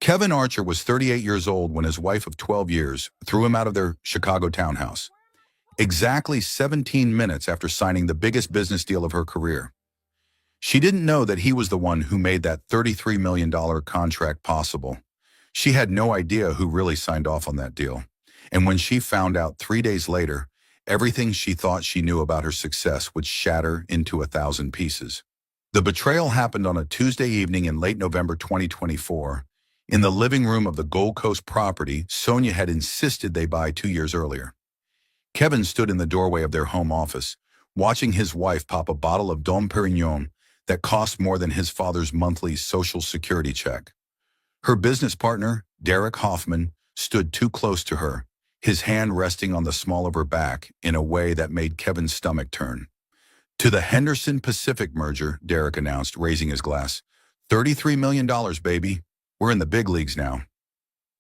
Kevin Archer was 38 years old when his wife of 12 years threw him out of their Chicago townhouse, exactly 17 minutes after signing the biggest business deal of her career. She didn't know that he was the one who made that $33 million contract possible. She had no idea who really signed off on that deal. And when she found out 3 days later, everything she thought she knew about her success would shatter into 1,000 pieces. The betrayal happened on a Tuesday evening in late November 2024. In the living room of the Gold Coast property Sonia had insisted they buy 2 years earlier. Kevin stood in the doorway of their home office, watching his wife pop a bottle of Dom Perignon that cost more than his father's monthly Social Security check. Her business partner, Derek Hoffman, stood too close to her, his hand resting on the small of her back in a way that made Kevin's stomach turn. "To the Henderson Pacific merger," Derek announced, raising his glass. $33 million, baby. We're in the big leagues now."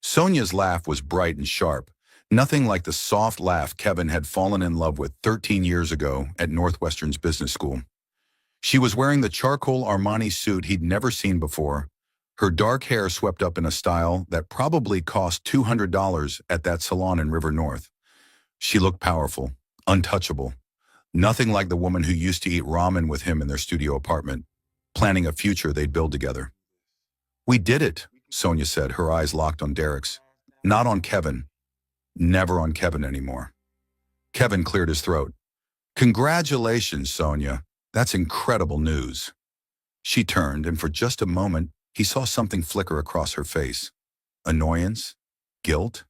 Sonia's laugh was bright and sharp, nothing like the soft laugh Kevin had fallen in love with 13 years ago at Northwestern's business school. She was wearing the charcoal Armani suit he'd never seen before, her dark hair swept up in a style that probably cost $200 at that salon in River North. She looked powerful, untouchable, nothing like the woman who used to eat ramen with him in their studio apartment, planning a future they'd build together. "We did it," Sonia said, her eyes locked on Derek's. Not on Kevin. Never on Kevin anymore. Kevin cleared his throat. "Congratulations, Sonia. That's incredible news." She turned, and for just a moment, he saw something flicker across her face. Annoyance? Guilt?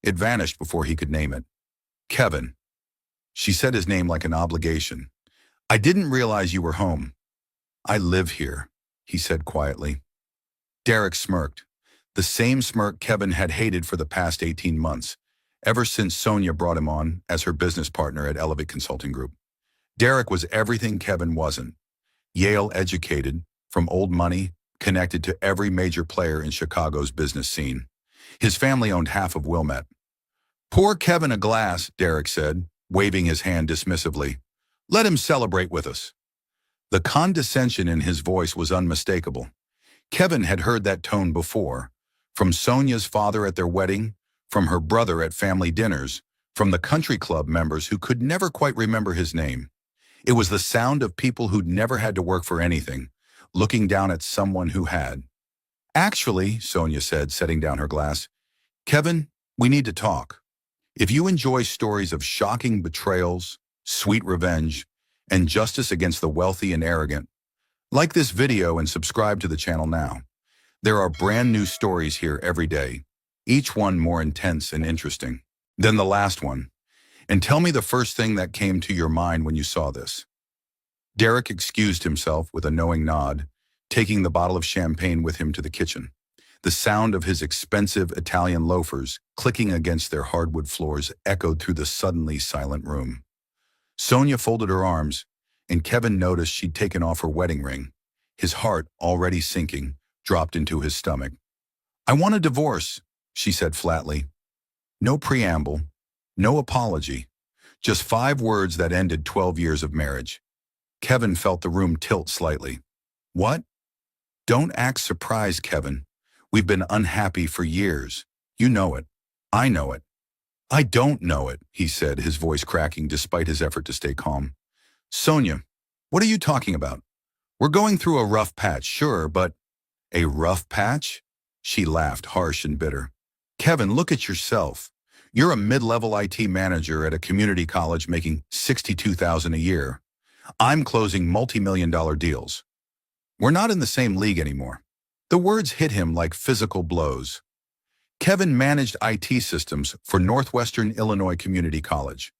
It vanished before he could name it. "Kevin." She said his name like an obligation. "I didn't realize you were home." "I live here," he said quietly. Derek smirked, the same smirk Kevin had hated for the past 18 months, ever since Sonia brought him on as her business partner at Elevate Consulting Group. Derek was everything Kevin wasn't. Yale educated, from old money, connected to every major player in Chicago's business scene. His family owned half of Wilmette. "Pour Kevin a glass," Derek said, waving his hand dismissively. "Let him celebrate with us." The condescension in his voice was unmistakable. Kevin had heard that tone before, from Sonia's father at their wedding, from her brother at family dinners, from the country club members who could never quite remember his name. It was the sound of people who'd never had to work for anything, looking down at someone who had. "Actually," Sonia said, setting down her glass, "Kevin, we need to talk. If you enjoy stories of shocking betrayals, sweet revenge, and justice against the wealthy and arrogant, like this video and subscribe to the channel now. There are brand new stories here every day, each one more intense and interesting than the last one. And tell me the first thing that came to your mind when you saw this." Derek excused himself with a knowing nod, taking the bottle of champagne with him to the kitchen. The sound of his expensive Italian loafers clicking against their hardwood floors echoed through the suddenly silent room. Sonia folded her arms, and Kevin noticed she'd taken off her wedding ring. His heart, already sinking, dropped into his stomach. "I want a divorce," she said flatly. No preamble, no apology, just 5 words that ended 12 years of marriage. Kevin felt the room tilt slightly. "What?" "Don't act surprised, Kevin. We've been unhappy for years. You know it. I know it." "I don't know it," he said, his voice cracking despite his effort to stay calm. "Sonia, what are you talking about? We're going through a rough patch, sure, but—" "A rough patch?" She laughed, harsh and bitter. "Kevin, look at yourself. You're a mid-level IT manager at a community college making $62,000 a year. I'm closing multi-million-dollar deals. We're not in the same league anymore." The words hit him like physical blows. Kevin managed IT systems for Northwestern Illinois Community College,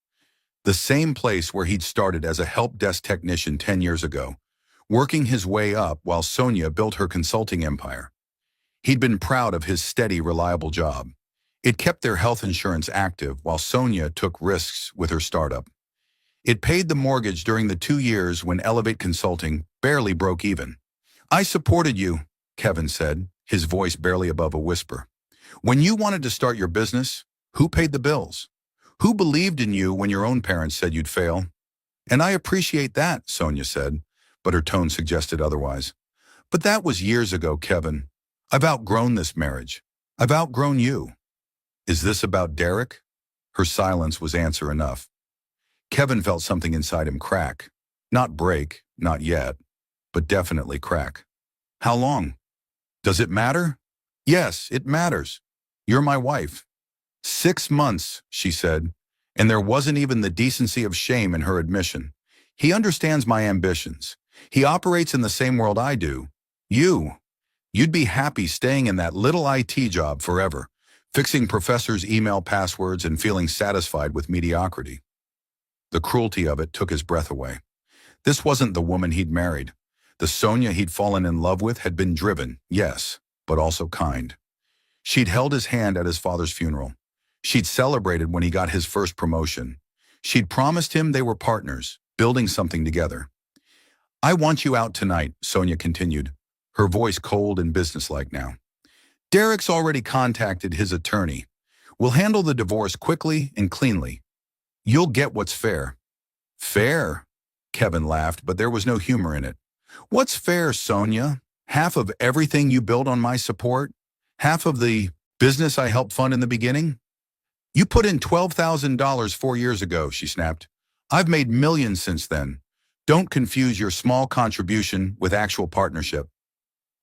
the same place where he'd started as a help desk technician 10 years ago, working his way up while Sonia built her consulting empire. He'd been proud of his steady, reliable job. It kept their health insurance active while Sonia took risks with her startup. It paid the mortgage during the 2 years when Elevate Consulting barely broke even. "I supported you," Kevin said, his voice barely above a whisper. "When you wanted to start your business, who paid the bills? Who believed in you when your own parents said you'd fail?" "And I appreciate that," Sonia said, but her tone suggested otherwise. "But that was years ago, Kevin. I've outgrown this marriage. I've outgrown you. Is this about Derek? Her silence was answer enough. Kevin felt something inside him crack. Not break, not yet, but definitely crack. How long? Does it matter? Yes, it matters. You're my wife. 6 months, she said, and there wasn't even the decency of shame in her admission. He understands my ambitions. He operates in the same world I do. You'd be happy staying in that little IT job forever, fixing professors' email passwords and feeling satisfied with mediocrity. The cruelty of it took his breath away. This wasn't the woman he'd married. The Sonia he'd fallen in love with had been driven, yes, but also kind. She'd held his hand at his father's funeral. She'd celebrated when he got his first promotion. She'd promised him they were partners, building something together. I want you out tonight, Sonia continued, her voice cold and businesslike now. Derek's already contacted his attorney. We'll handle the divorce quickly and cleanly. You'll get what's fair. Fair? Kevin laughed, but there was no humor in it. What's fair, Sonia? Half of everything you built on my support? Half of the business I helped fund in the beginning? You put in $12,000 4 years ago, she snapped. I've made millions since then. Don't confuse your small contribution with actual partnership.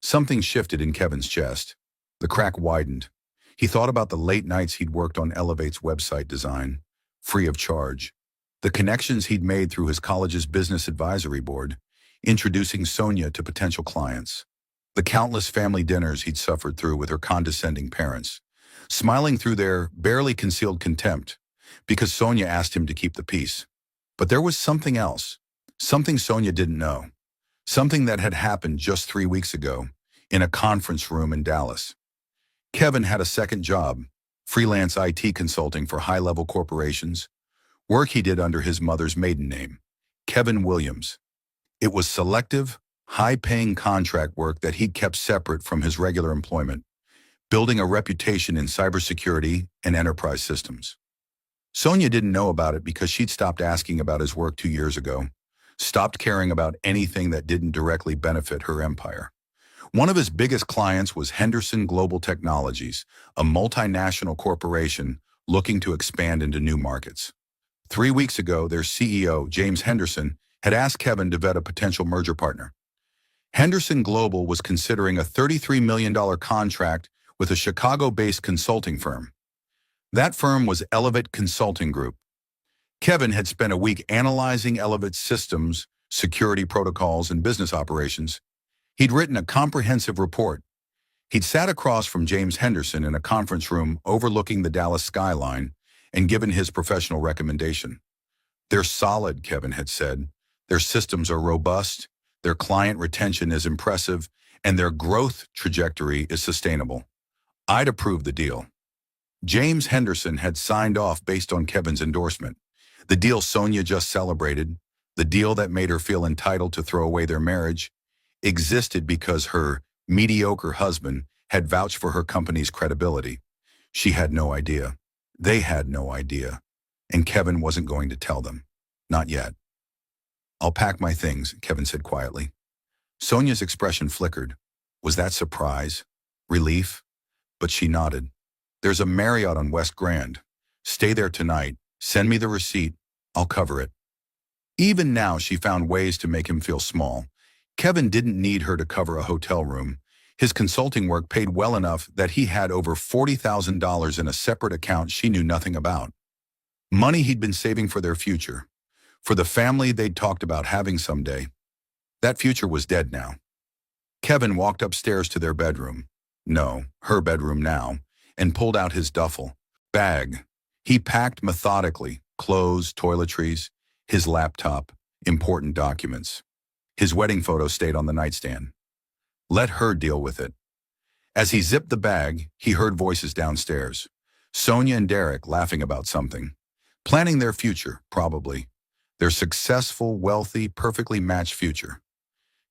Something shifted in Kevin's chest. The crack widened. He thought about the late nights he'd worked on Elevate's website design, free of charge. The connections he'd made through his college's business advisory board, introducing Sonia to potential clients. The countless family dinners he'd suffered through with her condescending parents, smiling through their barely concealed contempt because Sonia asked him to keep the peace. But there was something else, something Sonia didn't know, something that had happened just 3 weeks ago in a conference room in Dallas. Kevin had a second job, freelance IT consulting for high-level corporations, work he did under his mother's maiden name, Kevin Williams. It was selective, high-paying contract work that he'd kept separate from his regular employment, building a reputation in cybersecurity and enterprise systems. Sonia didn't know about it because she'd stopped asking about his work 2 years ago, stopped caring about anything that didn't directly benefit her empire. One of his biggest clients was Henderson Global Technologies, a multinational corporation looking to expand into new markets. 3 weeks ago, their CEO, James Henderson, had asked Kevin to vet a potential merger partner. Henderson Global was considering a $33 million contract with a Chicago-based consulting firm. That firm was Elevate Consulting Group. Kevin had spent a week analyzing Elevate's systems, security protocols, and business operations. He'd written a comprehensive report. He'd sat across from James Henderson in a conference room overlooking the Dallas skyline and given his professional recommendation. They're solid, Kevin had said. Their systems are robust, their client retention is impressive, and their growth trajectory is sustainable. I'd approve the deal. James Henderson had signed off based on Kevin's endorsement. The deal Sonia just celebrated, the deal that made her feel entitled to throw away their marriage, existed because her mediocre husband had vouched for her company's credibility. She had no idea. They had no idea. And Kevin wasn't going to tell them. Not yet. I'll pack my things, Kevin said quietly. Sonia's expression flickered. Was that surprise? Relief? But she nodded. There's a Marriott on West Grand. Stay there tonight. Send me the receipt. I'll cover it. Even now, she found ways to make him feel small. Kevin didn't need her to cover a hotel room. His consulting work paid well enough that he had over $40,000 in a separate account she knew nothing about. Money he'd been saving for their future, for the family they'd talked about having someday. That future was dead now. Kevin walked upstairs to their bedroom. No, her bedroom now, and pulled out his duffel bag. He packed methodically, clothes, toiletries, his laptop, important documents. His wedding photo stayed on the nightstand. Let her deal with it. As he zipped the bag, he heard voices downstairs. Sonia and Derek laughing about something. Planning their future, probably. Their successful, wealthy, perfectly matched future.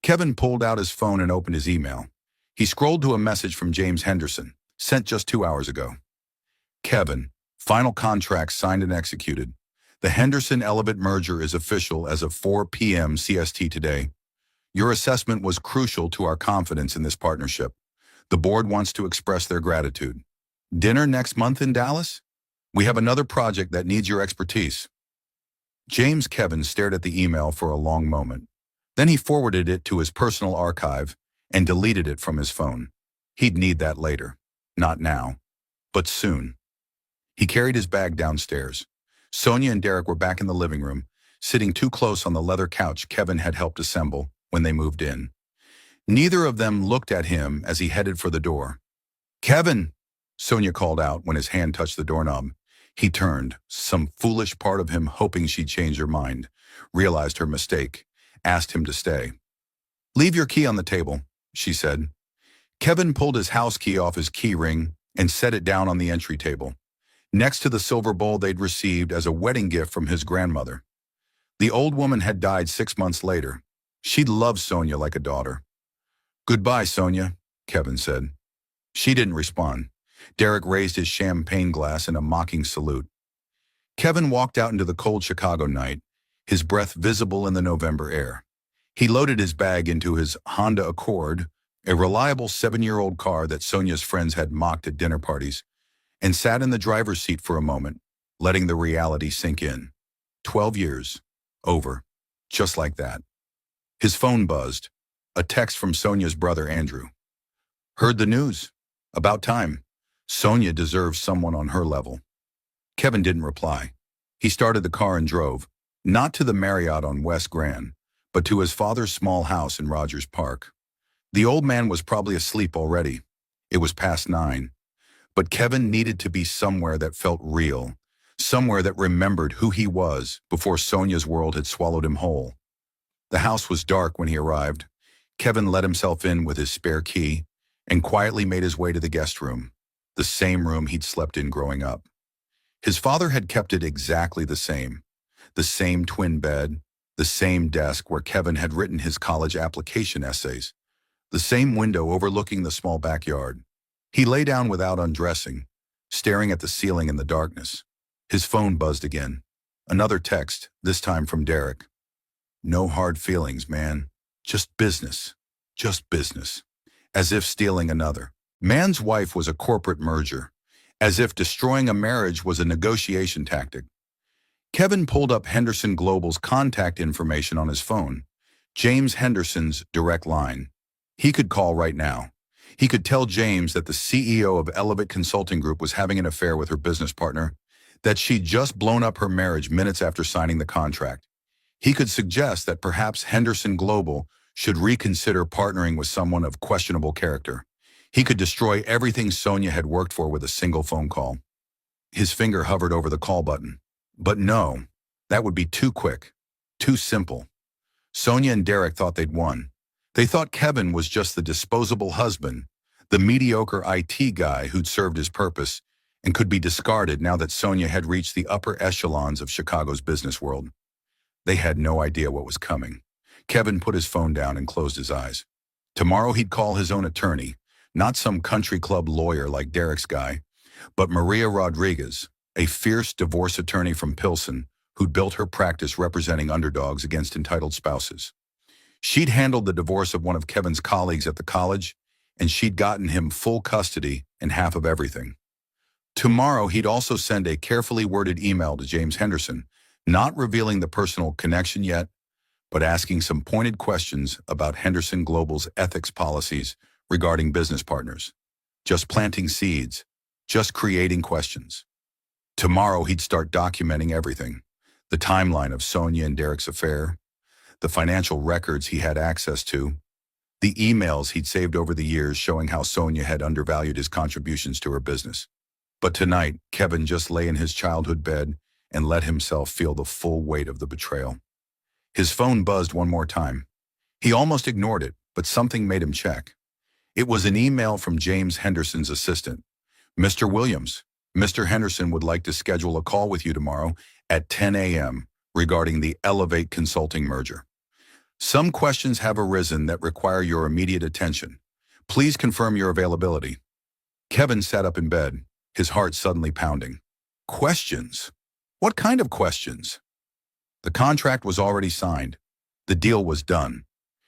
Kevin pulled out his phone and opened his email. He scrolled to a message from James Henderson, sent just 2 hours ago. Kevin, final contract signed and executed. The Henderson-Elevate merger is official as of 4 p.m. CST today. Your assessment was crucial to our confidence in this partnership. The board wants to express their gratitude. Dinner next month in Dallas? We have another project that needs your expertise. James Kevin stared at the email for a long moment. Then he forwarded it to his personal archive and deleted it from his phone. He'd need that later. Not now, but soon. He carried his bag downstairs. Sonia and Derek were back in the living room, sitting too close on the leather couch Kevin had helped assemble when they moved in. Neither of them looked at him as he headed for the door. "Kevin!" Sonia called out when his hand touched the doorknob. He turned, some foolish part of him hoping she'd change her mind, realized her mistake, asked him to stay. "Leave your key on the table," she said. Kevin pulled his house key off his key ring and set it down on the entry table, next to the silver bowl they'd received as a wedding gift from his grandmother. The old woman had died 6 months later. She'd loved Sonia like a daughter. "Goodbye, Sonia," Kevin said. She didn't respond. Derek raised his champagne glass in a mocking salute. Kevin walked out into the cold Chicago night, his breath visible in the November air. He loaded his bag into his Honda Accord, a reliable 7-year-old car that Sonia's friends had mocked at dinner parties, and sat in the driver's seat for a moment, letting the reality sink in. 12 years. Over. Just like that. His phone buzzed. A text from Sonia's brother Andrew. "Heard the news. About time. Sonia deserves someone on her level." Kevin didn't reply. He started the car and drove, not to the Marriott on West Grand, but to his father's small house in Rogers Park. The old man was probably asleep already. It was past 9. But Kevin needed to be somewhere that felt real, somewhere that remembered who he was before Sonia's world had swallowed him whole. The house was dark when he arrived. Kevin let himself in with his spare key and quietly made his way to the guest room, the same room he'd slept in growing up. His father had kept it exactly the same twin bed, the same desk where Kevin had written his college application essays, the same window overlooking the small backyard. He lay down without undressing, staring at the ceiling in the darkness. His phone buzzed again. Another text, this time from Derek. "No hard feelings, man. Just business. Just business." As if stealing another man's wife was a corporate merger. As if destroying a marriage was a negotiation tactic. Kevin pulled up Henderson Global's contact information on his phone. James Henderson's direct line. He could call right now. He could tell James that the CEO of Elevate Consulting Group was having an affair with her business partner, that she'd just blown up her marriage minutes after signing the contract. He could suggest that perhaps Henderson Global should reconsider partnering with someone of questionable character. He could destroy everything Sonia had worked for with a single phone call. His finger hovered over the call button. But no, that would be too quick, too simple. Sonia and Derek thought they'd won. They thought Kevin was just the disposable husband, the mediocre IT guy who'd served his purpose and could be discarded now that Sonia had reached the upper echelons of Chicago's business world. They had no idea what was coming. Kevin put his phone down and closed his eyes. Tomorrow he'd call his own attorney, not some country club lawyer like Derek's guy, but Maria Rodriguez, a fierce divorce attorney from Pilsen who'd built her practice representing underdogs against entitled spouses. She'd handled the divorce of one of Kevin's colleagues at the college, and she'd gotten him full custody and half of everything. Tomorrow he'd also send a carefully worded email to James Henderson, not revealing the personal connection yet, but asking some pointed questions about Henderson Global's ethics policies regarding business partners. Just planting seeds, just creating questions. Tomorrow he'd start documenting everything. The timeline of Sonia and Derek's affair, the financial records he had access to, the emails he'd saved over the years showing how Sonia had undervalued his contributions to her business. But tonight, Kevin just lay in his childhood bed and let himself feel the full weight of the betrayal. His phone buzzed one more time. He almost ignored it, but something made him check. It was an email from James Henderson's assistant. "Mr. Williams, Mr. Henderson would like to schedule a call with you tomorrow at 10 a.m. regarding the Elevate Consulting merger. Some questions have arisen that require your immediate attention. Please confirm your availability." Kevin sat up in bed, his heart suddenly pounding. Questions? What kind of questions? The contract was already signed. The deal was done.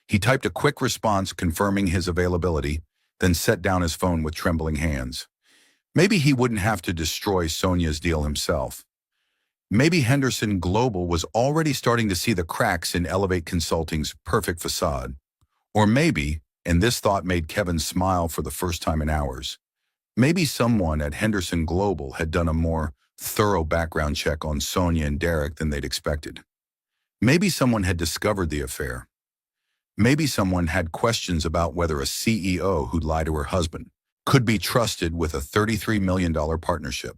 He typed a quick response confirming his availability, then set down his phone with trembling hands. Maybe he wouldn't have to destroy Sonia's deal himself. Maybe Henderson Global was already starting to see the cracks in Elevate Consulting's perfect facade. Or maybe, and this thought made Kevin smile for the first time in hours, maybe someone at Henderson Global had done a more thorough background check on Sonia and Derek than they'd expected. Maybe someone had discovered the affair. Maybe someone had questions about whether a CEO who'd lie to her husband could be trusted with a $33 million partnership.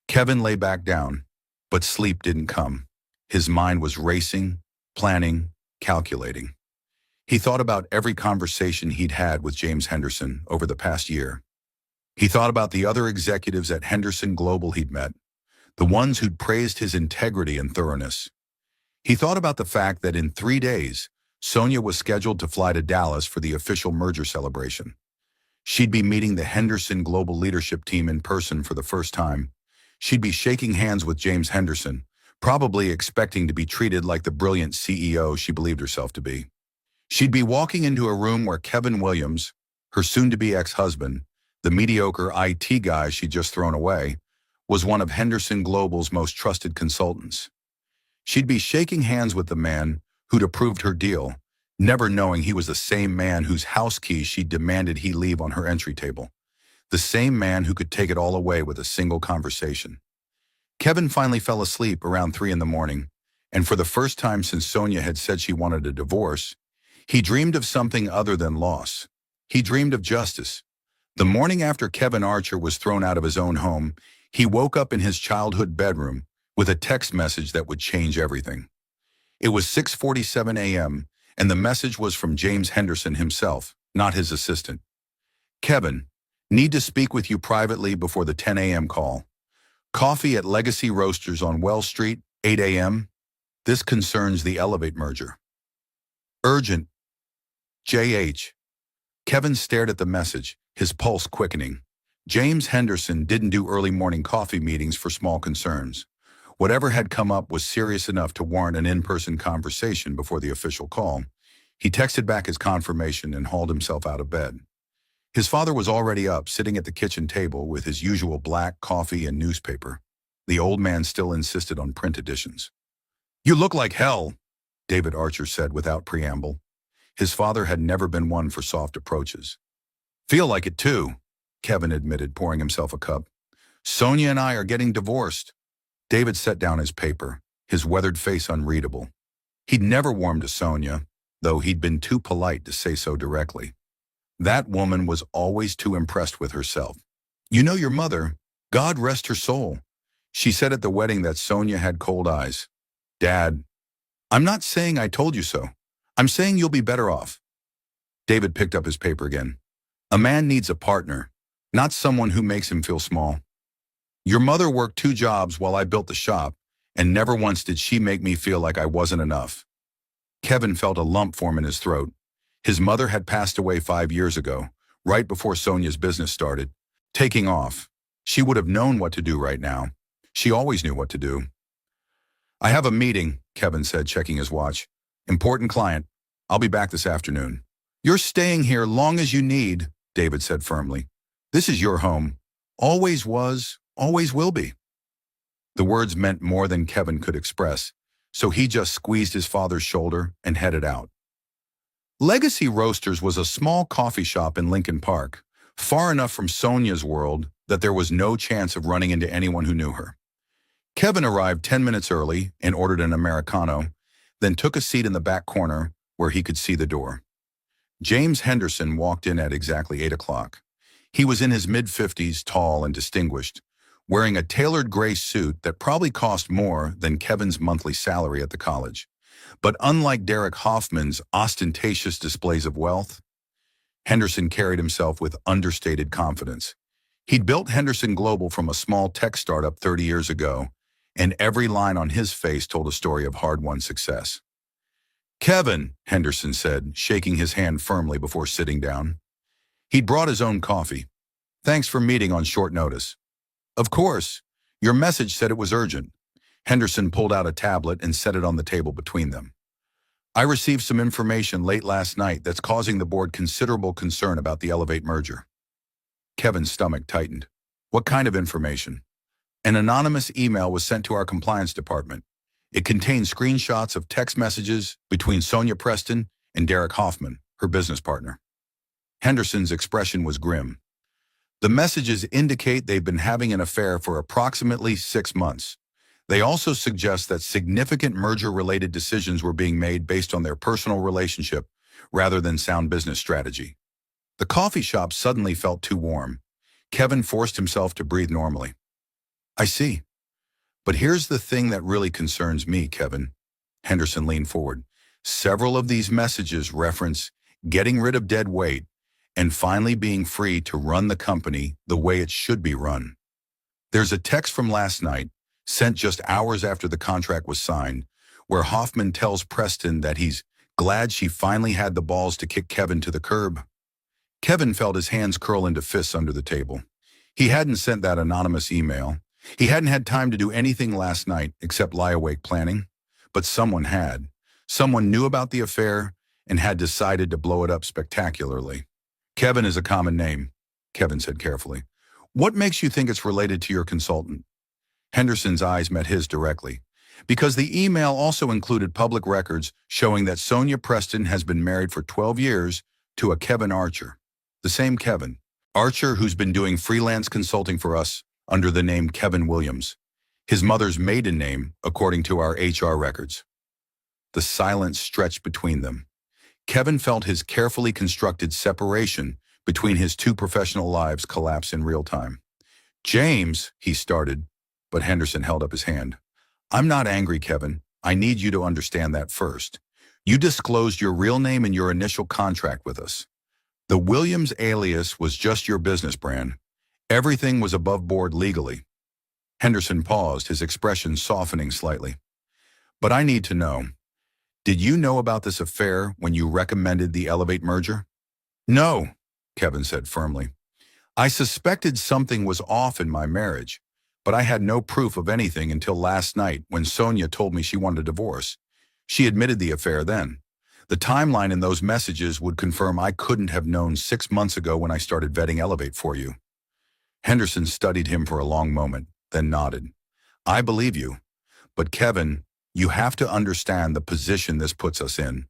Kevin lay back down, but sleep didn't come. His mind was racing, planning, calculating. He thought about every conversation he'd had with James Henderson over the past year. He thought about the other executives at Henderson Global he'd met, the ones who'd praised his integrity and thoroughness. He thought about the fact that in 3 days, Sonia was scheduled to fly to Dallas for the official merger celebration. She'd be meeting the Henderson Global leadership team in person for the first time. She'd be shaking hands with James Henderson, probably expecting to be treated like the brilliant CEO she believed herself to be. She'd be walking into a room where Kevin Williams, her soon-to-be ex-husband, the mediocre IT guy she'd just thrown away, was one of Henderson Global's most trusted consultants. She'd be shaking hands with the man who'd approved her deal, never knowing he was the same man whose house keys she demanded he leave on her entry table. The same man who could take it all away with a single conversation. Kevin finally fell asleep around 3 a.m, and for the first time since Sonia had said she wanted a divorce, he dreamed of something other than loss. He dreamed of justice. The morning after Kevin Archer was thrown out of his own home, he woke up in his childhood bedroom with a text message that would change everything. It was 6:47 a.m., and the message was from James Henderson himself, not his assistant. Kevin, need to speak with you privately before the 10 a.m. call. Coffee at Legacy Roasters on Wells Street, 8 a.m. This concerns the Elevate merger. Urgent. J.H. Kevin stared at the message, his pulse quickening. James Henderson didn't do early morning coffee meetings for small concerns. Whatever had come up was serious enough to warrant an in-person conversation before the official call. He texted back his confirmation and hauled himself out of bed. His father was already up, sitting at the kitchen table with his usual black coffee and newspaper. The old man still insisted on print editions. "You look like hell," David Archer said without preamble. His father had never been one for soft approaches. "Feel like it too," Kevin admitted, pouring himself a cup. "Sonia and I are getting divorced." David set down his paper, his weathered face unreadable. He'd never warmed to Sonia, though he'd been too polite to say so directly. That woman was always too impressed with herself. "You know your mother, God rest her soul. She said at the wedding that Sonia had cold eyes. Dad, I'm not saying I told you so. I'm saying you'll be better off." David picked up his paper again. "A man needs a partner, not someone who makes him feel small. Your mother worked 2 jobs while I built the shop, and never once did she make me feel like I wasn't enough." Kevin felt a lump form in his throat. His mother had passed away 5 years ago, right before Sonia's business started. Taking off. She would have known what to do right now. She always knew what to do. "I have a meeting," Kevin said, checking his watch. "Important client. I'll be back this afternoon." "You're staying here long as you need," David said firmly. "This is your home. Always was, always will be." The words meant more than Kevin could express, so he just squeezed his father's shoulder and headed out. Legacy Roasters was a small coffee shop in Lincoln Park, far enough from Sonia's world that there was no chance of running into anyone who knew her. Kevin arrived 10 minutes early and ordered an Americano, then took a seat in the back corner where he could see the door. James Henderson walked in at exactly 8 o'clock. He was in his mid-50s, tall and distinguished, wearing a tailored gray suit that probably cost more than Kevin's monthly salary at the college. But unlike Derek Hoffman's ostentatious displays of wealth, Henderson carried himself with understated confidence. He'd built Henderson Global from a small tech startup 30 years ago, and every line on his face told a story of hard-won success. "Kevin," Henderson said, shaking his hand firmly before sitting down. He'd brought his own coffee. "Thanks for meeting on short notice." "Of course. Your message said it was urgent." Henderson pulled out a tablet and set it on the table between them. I received some information late last night that's causing the board considerable concern about the Elevate merger. Kevin's stomach tightened. What kind of information? An anonymous email was sent to our compliance department. It contained screenshots of text messages between Sonia Preston and Derek Hoffman, her business partner. Henderson's expression was grim. The messages indicate they've been having an affair for approximately 6 months. They also suggest that significant merger-related decisions were being made based on their personal relationship rather than sound business strategy. The coffee shop suddenly felt too warm. Kevin forced himself to breathe normally. I see. But here's the thing that really concerns me, Kevin. Henderson leaned forward. Several of these messages reference getting rid of dead weight and finally being free to run the company the way it should be run. There's a text from last night, sent just hours after the contract was signed, where Hoffman tells Preston that he's glad she finally had the balls to kick Kevin to the curb. Kevin felt his hands curl into fists under the table. He hadn't sent that anonymous email. He hadn't had time to do anything last night except lie awake planning. But someone had. Someone knew about the affair and had decided to blow it up spectacularly. Kevin is a common name, Kevin said carefully. What makes you think it's related to your consultant? Henderson's eyes met his directly. Because the email also included public records showing that Sonia Preston has been married for 12 years to a Kevin Archer. The same Kevin. Archer, who's been doing freelance consulting for us under the name Kevin Williams. His mother's maiden name, according to our HR records. The silence stretched between them. Kevin felt his carefully constructed separation between his two professional lives collapse in real time. James, he started, but Henderson held up his hand. I'm not angry, Kevin. I need you to understand that first. You disclosed your real name in your initial contract with us. The Williams alias was just your business brand. Everything was above board legally. Henderson paused, his expression softening slightly. But I need to know, did you know about this affair when you recommended the Elevate merger? No, Kevin said firmly. I suspected something was off in my marriage, but I had no proof of anything until last night when Sonia told me she wanted a divorce. She admitted the affair then. The timeline in those messages would confirm I couldn't have known 6 months ago when I started vetting Elevate for you. Henderson studied him for a long moment, then nodded. I believe you. But Kevin, you have to understand the position this puts us in.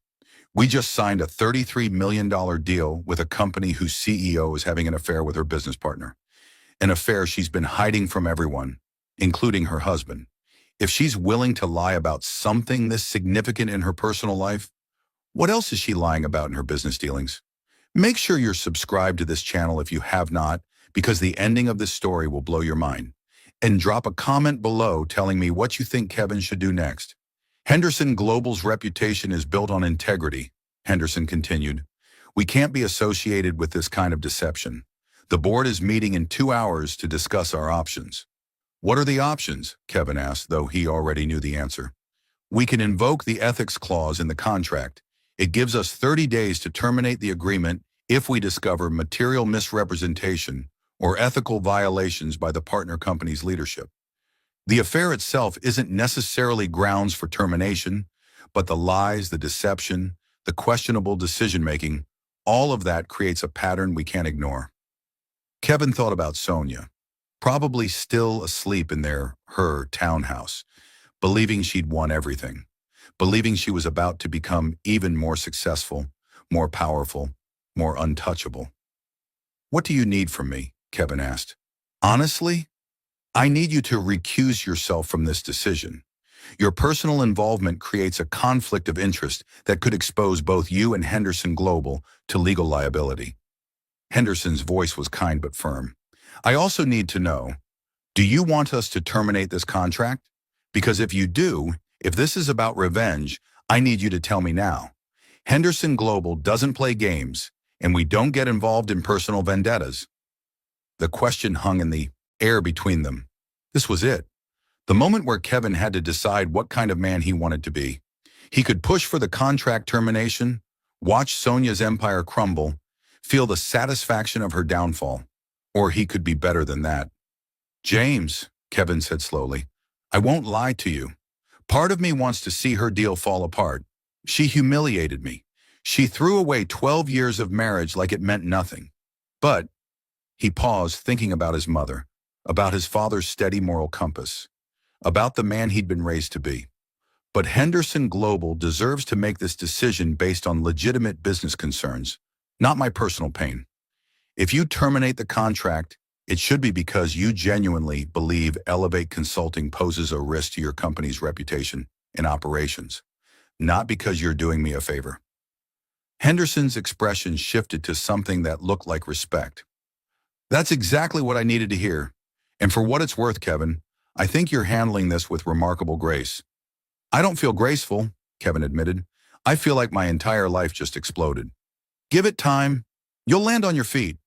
We just signed a $33 million deal with a company whose CEO is having an affair with her business partner. An affair she's been hiding from everyone, including her husband. If she's willing to lie about something this significant in her personal life, what else is she lying about in her business dealings? Make sure you're subscribed to this channel if you have not, because the ending of this story will blow your mind. And drop a comment below telling me what you think Kevin should do next. Henderson Global's reputation is built on integrity, Henderson continued. We can't be associated with this kind of deception. The board is meeting in 2 hours to discuss our options. What are the options? Kevin asked, though he already knew the answer. We can invoke the ethics clause in the contract. It gives us 30 days to terminate the agreement if we discover material misrepresentation or ethical violations by the partner company's leadership. The affair itself isn't necessarily grounds for termination, but the lies, the deception, the questionable decision-making, all of that creates a pattern we can't ignore. Kevin thought about Sonia, probably still asleep in her townhouse, believing she'd won everything, believing she was about to become even more successful, more powerful, more untouchable. What do you need from me? Kevin asked. Honestly, I need you to recuse yourself from this decision. Your personal involvement creates a conflict of interest that could expose both you and Henderson Global to legal liability. Henderson's voice was kind but firm. I also need to know, do you want us to terminate this contract? Because if you do, if this is about revenge, I need you to tell me now. Henderson Global doesn't play games, and we don't get involved in personal vendettas. The question hung in the air between them. This was it. The moment where Kevin had to decide what kind of man he wanted to be. He could push for the contract termination, watch Sonia's empire crumble, feel the satisfaction of her downfall, or he could be better than that. James, Kevin said slowly, I won't lie to you. Part of me wants to see her deal fall apart, She humiliated me. She threw away 12 years of marriage like it meant nothing. But, he paused, thinking about his mother, about his father's steady moral compass, about the man he'd been raised to be. But Henderson Global deserves to make this decision based on legitimate business concerns, not my personal pain. If you terminate the contract, it should be because you genuinely believe Elevate Consulting poses a risk to your company's reputation and operations, not because you're doing me a favor. Henderson's expression shifted to something that looked like respect. That's exactly what I needed to hear. And for what it's worth, Kevin, I think you're handling this with remarkable grace. I don't feel graceful, Kevin admitted. I feel like my entire life just exploded. Give it time. You'll land on your feet.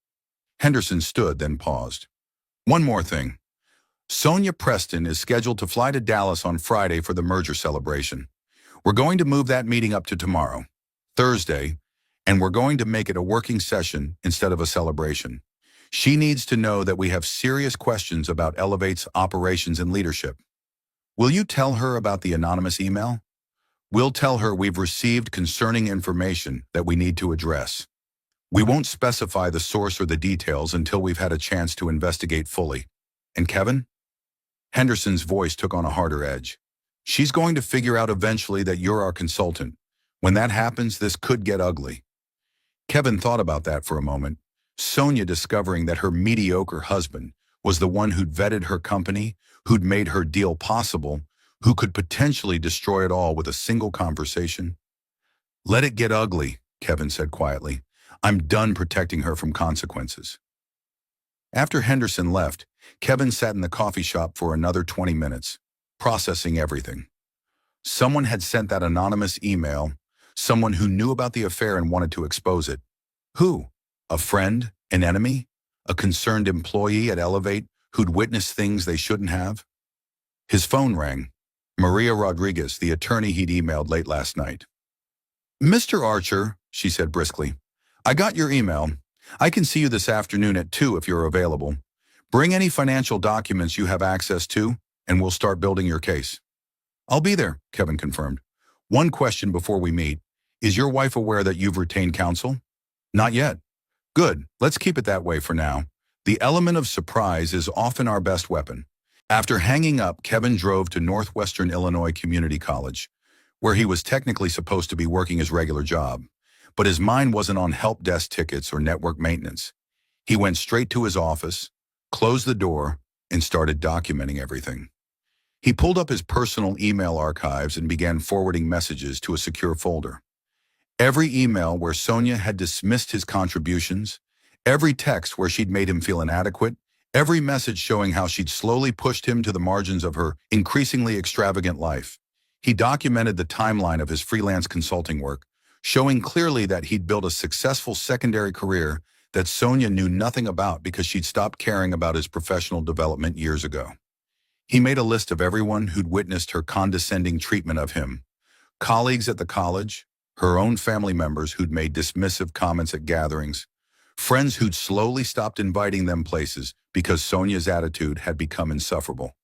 Henderson stood, then paused. One more thing. Sonia Preston is scheduled to fly to Dallas on Friday for the merger celebration. We're going to move that meeting up to tomorrow, Thursday, and we're going to make it a working session instead of a celebration. She needs to know that we have serious questions about Elevate's operations and leadership. Will you tell her about the anonymous email? We'll tell her we've received concerning information that we need to address. We won't specify the source or the details until we've had a chance to investigate fully. And Kevin? Henderson's voice took on a harder edge. She's going to figure out eventually that you're our consultant. When that happens, this could get ugly. Kevin thought about that for a moment. Sonia discovering that her mediocre husband was the one who'd vetted her company, who'd made her deal possible, who could potentially destroy it all with a single conversation. Let it get ugly, Kevin said quietly. I'm done protecting her from consequences. After Henderson left, Kevin sat in the coffee shop for another 20 minutes, processing everything. Someone had sent that anonymous email, someone who knew about the affair and wanted to expose it. Who? A friend? An enemy? A concerned employee at Elevate who'd witnessed things they shouldn't have? His phone rang. Maria Rodriguez, the attorney he'd emailed late last night. Mr. Archer, she said briskly, I got your email. I can see you this afternoon at 2 if you're available. Bring any financial documents you have access to, and we'll start building your case. I'll be there, Kevin confirmed. One question before we meet. Is your wife aware that you've retained counsel? Not yet. Good. Let's keep it that way for now. The element of surprise is often our best weapon. After hanging up, Kevin drove to Northwestern Illinois Community College, where he was technically supposed to be working his regular job. But his mind wasn't on help desk tickets or network maintenance. He went straight to his office, closed the door, and started documenting everything. He pulled up his personal email archives and began forwarding messages to a secure folder. Every email where Sonia had dismissed his contributions, every text where she'd made him feel inadequate, every message showing how she'd slowly pushed him to the margins of her increasingly extravagant life. He documented the timeline of his freelance consulting work, showing clearly that he'd built a successful secondary career that Sonia knew nothing about because she'd stopped caring about his professional development years ago. He made a list of everyone who'd witnessed her condescending treatment of him, colleagues at the college, her own family members who'd made dismissive comments at gatherings, friends who'd slowly stopped inviting them places because Sonia's attitude had become insufferable.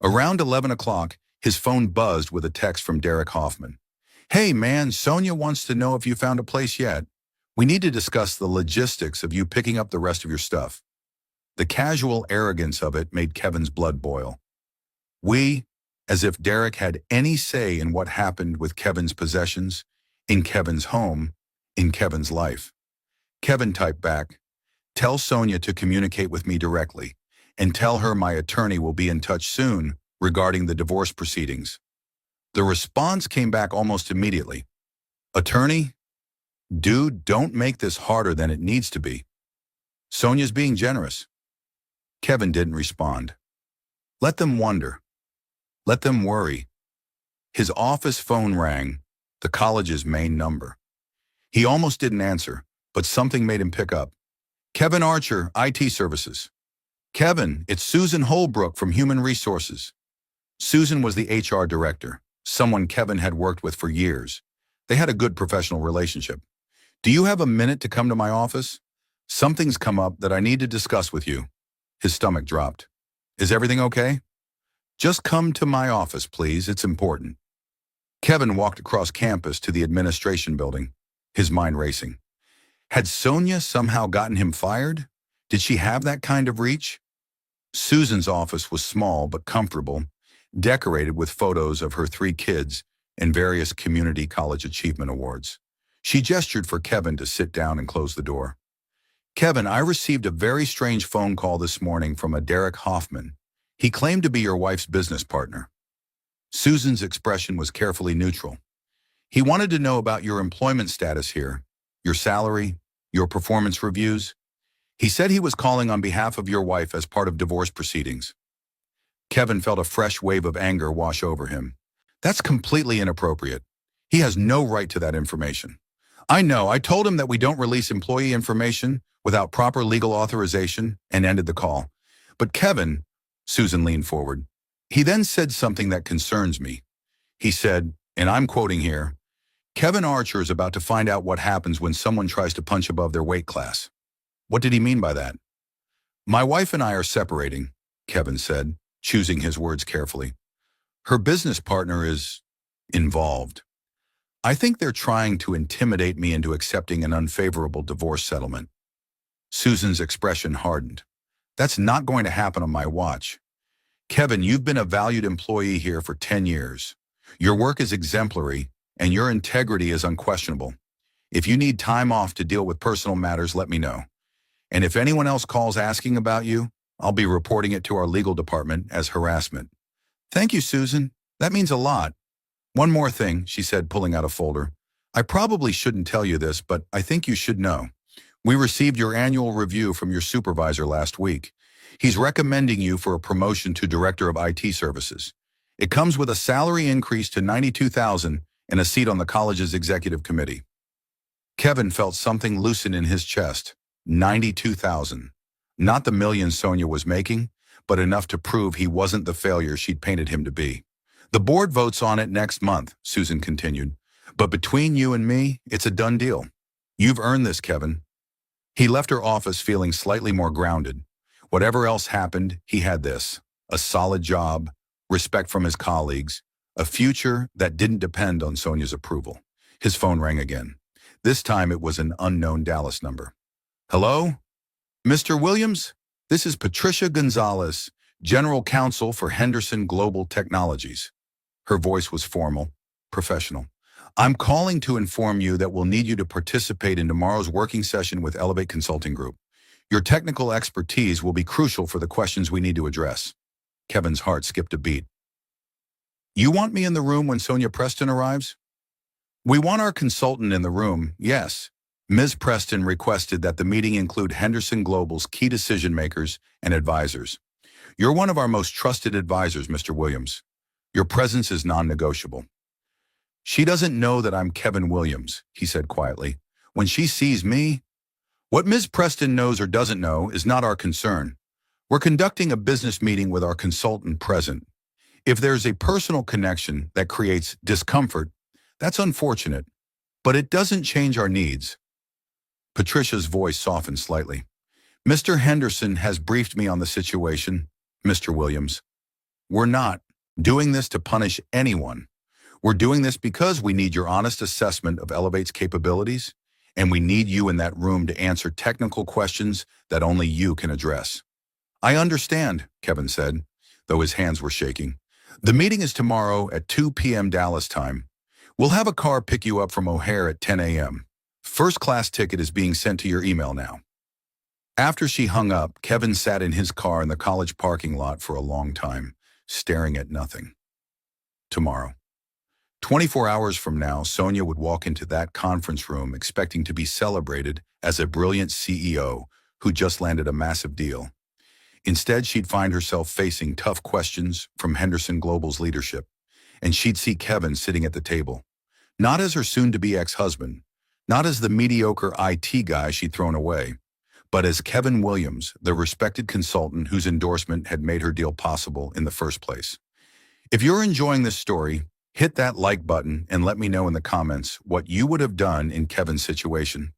Around 11 o'clock, his phone buzzed with a text from Derek Hoffman. Hey man, Sonia wants to know if you found a place yet. We need to discuss the logistics of you picking up the rest of your stuff. The casual arrogance of it made Kevin's blood boil. We, as if Derek had any say in what happened with Kevin's possessions, in Kevin's home, in Kevin's life. Kevin typed back, tell Sonia to communicate with me directly, and tell her my attorney will be in touch soon regarding the divorce proceedings. The response came back almost immediately. Attorney? Dude, don't make this harder than it needs to be. Sonia's being generous. Kevin didn't respond. Let them wonder. Let them worry. His office phone rang, the college's main number. He almost didn't answer, but something made him pick up. Kevin Archer, IT Services. Kevin, it's Susan Holbrook from Human Resources. Susan was the HR director, someone Kevin had worked with for years. They had a good professional relationship. Do you have a minute to come to my office? Something's come up that I need to discuss with you. His stomach dropped. Is everything okay? Just come to my office, please. It's important. Kevin walked across campus to the administration building, his mind racing. Had Sonia somehow gotten him fired? Did she have that kind of reach? Susan's office was small but comfortable, decorated with photos of her 3 kids and various community college achievement awards. She gestured for Kevin to sit down and close the door. Kevin, I received a very strange phone call this morning from a Derek Hoffman. He claimed to be your wife's business partner. Susan's expression was carefully neutral. He wanted to know about your employment status here, your salary, your performance reviews. He said he was calling on behalf of your wife as part of divorce proceedings. Kevin felt a fresh wave of anger wash over him. That's completely inappropriate. He has no right to that information. I know, I told him that we don't release employee information without proper legal authorization and ended the call. But Kevin, Susan leaned forward. He then said something that concerns me. He said, and I'm quoting here, Kevin Archer is about to find out what happens when someone tries to punch above their weight class. What did he mean by that? My wife and I are separating, Kevin said, choosing his words carefully. Her business partner is involved. I think they're trying to intimidate me into accepting an unfavorable divorce settlement. Susan's expression hardened. That's not going to happen on my watch. Kevin, you've been a valued employee here for 10 years. Your work is exemplary, and your integrity is unquestionable. If you need time off to deal with personal matters, let me know. And if anyone else calls asking about you, I'll be reporting it to our legal department as harassment. Thank you, Susan. That means a lot. One more thing, she said, pulling out a folder. I probably shouldn't tell you this, but I think you should know. We received your annual review from your supervisor last week. He's recommending you for a promotion to Director of IT Services. It comes with a salary increase to $92,000 and a seat on the college's executive committee. Kevin felt something loosen in his chest. $92,000. Not the million Sonia was making, but enough to prove he wasn't the failure she'd painted him to be. The board votes on it next month, Susan continued. But between you and me, it's a done deal. You've earned this, Kevin. He left her office feeling slightly more grounded. Whatever else happened, he had this. A solid job, respect from his colleagues, a future that didn't depend on Sonia's approval. His phone rang again. This time it was an unknown Dallas number. Hello? Mr. Williams? This is Patricia Gonzalez, General Counsel for Henderson Global Technologies. Her voice was formal, professional. I'm calling to inform you that we'll need you to participate in tomorrow's working session with Elevate Consulting Group. Your technical expertise will be crucial for the questions we need to address. Kevin's heart skipped a beat. You want me in the room when Sonia Preston arrives? We want our consultant in the room, yes. Ms. Preston requested that the meeting include Henderson Global's key decision makers and advisors. You're one of our most trusted advisors, Mr. Williams. Your presence is non-negotiable. She doesn't know that I'm Kevin Williams, he said quietly. When she sees me, what Ms. Preston knows or doesn't know is not our concern. We're conducting a business meeting with our consultant present. If there's a personal connection that creates discomfort, that's unfortunate, but it doesn't change our needs. Patricia's voice softened slightly. Mr. Henderson has briefed me on the situation, Mr. Williams. We're not doing this to punish anyone. We're doing this because we need your honest assessment of Elevate's capabilities, and we need you in that room to answer technical questions that only you can address. I understand, Kevin said, though his hands were shaking. The meeting is tomorrow at 2 p.m. Dallas time. We'll have a car pick you up from O'Hare at 10 a.m. First-class ticket is being sent to your email now. After she hung up, Kevin sat in his car in the college parking lot for a long time, staring at nothing. Tomorrow. 24 hours from now, Sonia would walk into that conference room expecting to be celebrated as a brilliant CEO who just landed a massive deal. Instead, she'd find herself facing tough questions from Henderson Global's leadership, and she'd see Kevin sitting at the table, not as her soon-to-be ex-husband, not as the mediocre IT guy she'd thrown away, but as Kevin Williams, the respected consultant whose endorsement had made her deal possible in the first place. If you're enjoying this story, hit that like button and let me know in the comments what you would have done in Kevin's situation.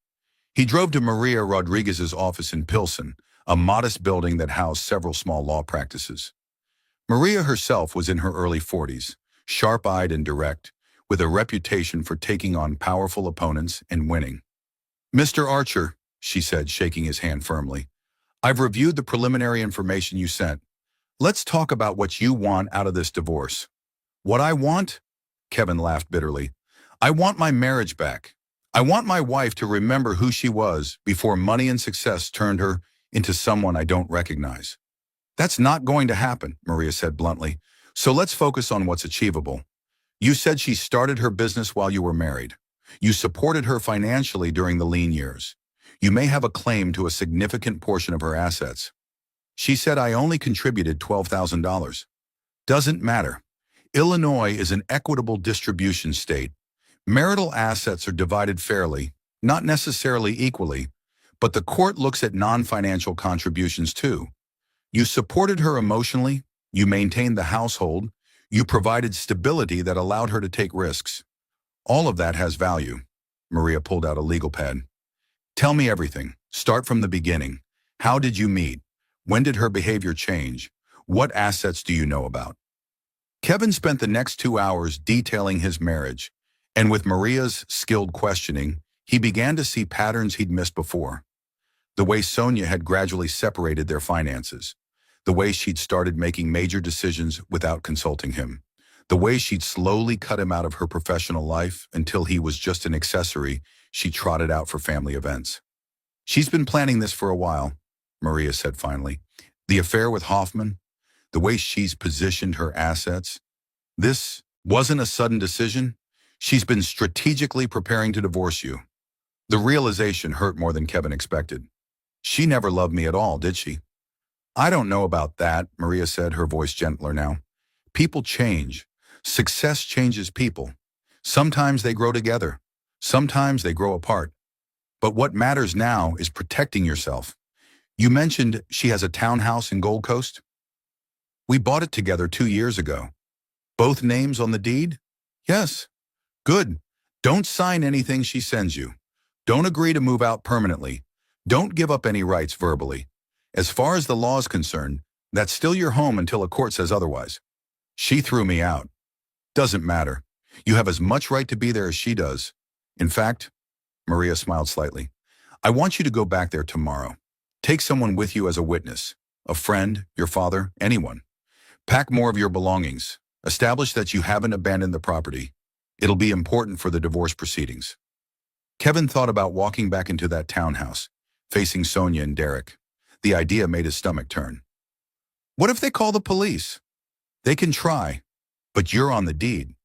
He drove to Maria Rodriguez's office in Pilsen, a modest building that housed several small law practices. Maria herself was in her early 40s, sharp-eyed and direct, with a reputation for taking on powerful opponents and winning. "Mr. Archer," she said, shaking his hand firmly, "I've reviewed the preliminary information you sent. Let's talk about what you want out of this divorce." "What I want?" Kevin laughed bitterly. "I want my marriage back. I want my wife to remember who she was before money and success turned her into someone I don't recognize." "That's not going to happen," Maria said bluntly. "So let's focus on what's achievable. You said she started her business while you were married. You supported her financially during the lean years. You may have a claim to a significant portion of her assets. She said I only contributed $12,000. Doesn't matter. Illinois is an equitable distribution state. Marital assets are divided fairly, not necessarily equally, but the court looks at non-financial contributions too. You supported her emotionally, you maintained the household, you provided stability that allowed her to take risks. All of that has value." Maria pulled out a legal pad. "Tell me everything. Start from the beginning. How did you meet? When did her behavior change? What assets do you know about?" Kevin spent the next 2 hours detailing his marriage, and with Maria's skilled questioning, he began to see patterns he'd missed before. The way Sonia had gradually separated their finances, the way she'd started making major decisions without consulting him, the way she'd slowly cut him out of her professional life until he was just an accessory she trotted out for family events. "She's been planning this for a while," Maria said finally. "The affair with Hoffman, the way she's positioned her assets. This wasn't a sudden decision. She's been strategically preparing to divorce you." The realization hurt more than Kevin expected. "She never loved me at all, did she?" "I don't know about that," Maria said, her voice gentler now. "People change. Success changes people. Sometimes they grow together. Sometimes they grow apart. But what matters now is protecting yourself. You mentioned she has a townhouse in Gold Coast? We bought it together 2 years ago. Both names on the deed? Yes. Good. Don't sign anything she sends you. Don't agree to move out permanently. Don't give up any rights verbally. As far as the law is concerned, that's still your home until a court says otherwise. She threw me out. Doesn't matter. You have as much right to be there as she does. In fact," Maria smiled slightly, "I want you to go back there tomorrow. Take someone with you as a witness, a friend, your father, anyone. Pack more of your belongings. Establish that you haven't abandoned the property. It'll be important for the divorce proceedings." Kevin thought about walking back into that townhouse, facing Sonia and Derek. The idea made his stomach turn. What if they call the police? They can try, but you're on the deed.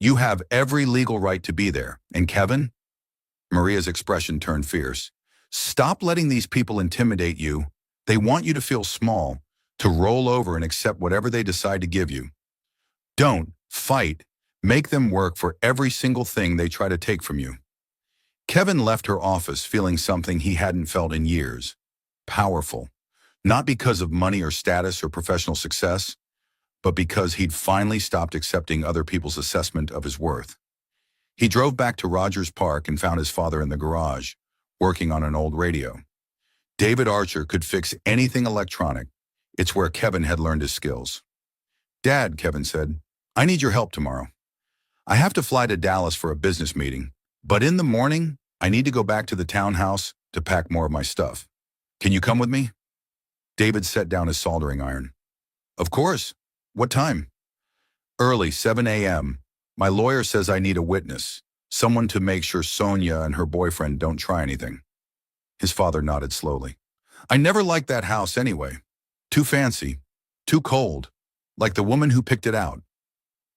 You have every legal right to be there. And Kevin? Maria's expression turned fierce. Stop letting these people intimidate you. They want you to feel small, to roll over and accept whatever they decide to give you. Don't fight. Make them work for every single thing they try to take from you. Kevin left her office feeling something he hadn't felt in years. Powerful. Not because of money or status or professional success, but because he'd finally stopped accepting other people's assessment of his worth. He drove back to Rogers Park and found his father in the garage, working on an old radio. David Archer could fix anything electronic. It's where Kevin had learned his skills. Dad, Kevin said, I need your help tomorrow. I have to fly to Dallas for a business meeting, but in the morning, I need to go back to the townhouse to pack more of my stuff. Can you come with me? David set down his soldering iron. Of course. What time? Early, 7 a.m. My lawyer says I need a witness, someone to make sure Sonia and her boyfriend don't try anything. His father nodded slowly. I never liked that house anyway. Too fancy, too cold, like the woman who picked it out.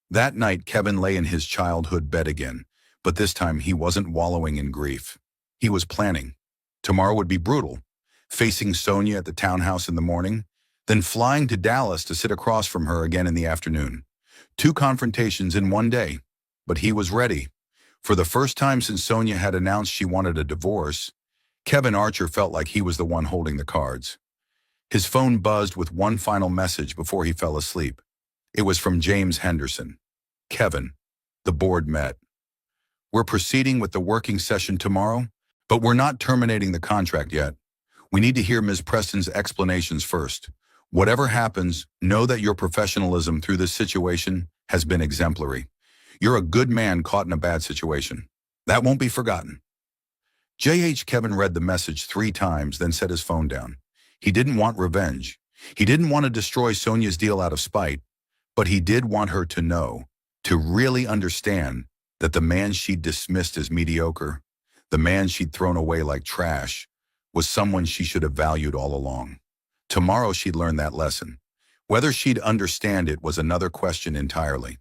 That night, Kevin lay in his childhood bed again, but this time he wasn't wallowing in grief. He was planning. Tomorrow would be brutal, facing Sonia at the townhouse in the morning, then flying to Dallas to sit across from her again in the afternoon. 2 confrontations in one day, but he was ready. For the first time since Sonia had announced she wanted a divorce, Kevin Archer felt like he was the one holding the cards. His phone buzzed with one final message before he fell asleep. It was from James Henderson. Kevin, the board met. We're proceeding with the working session tomorrow, but we're not terminating the contract yet. We need to hear Ms. Preston's explanations first. Whatever happens, know that your professionalism through this situation has been exemplary. You're a good man caught in a bad situation. That won't be forgotten. Kevin read the message 3 times, then set his phone down. He didn't want revenge. He didn't want to destroy Sonia's deal out of spite, but he did want her to know, to really understand, that the man she'd dismissed as mediocre, the man she'd thrown away like trash, was someone she should have valued all along. Tomorrow she'd learn that lesson. Whether she'd understand it was another question entirely.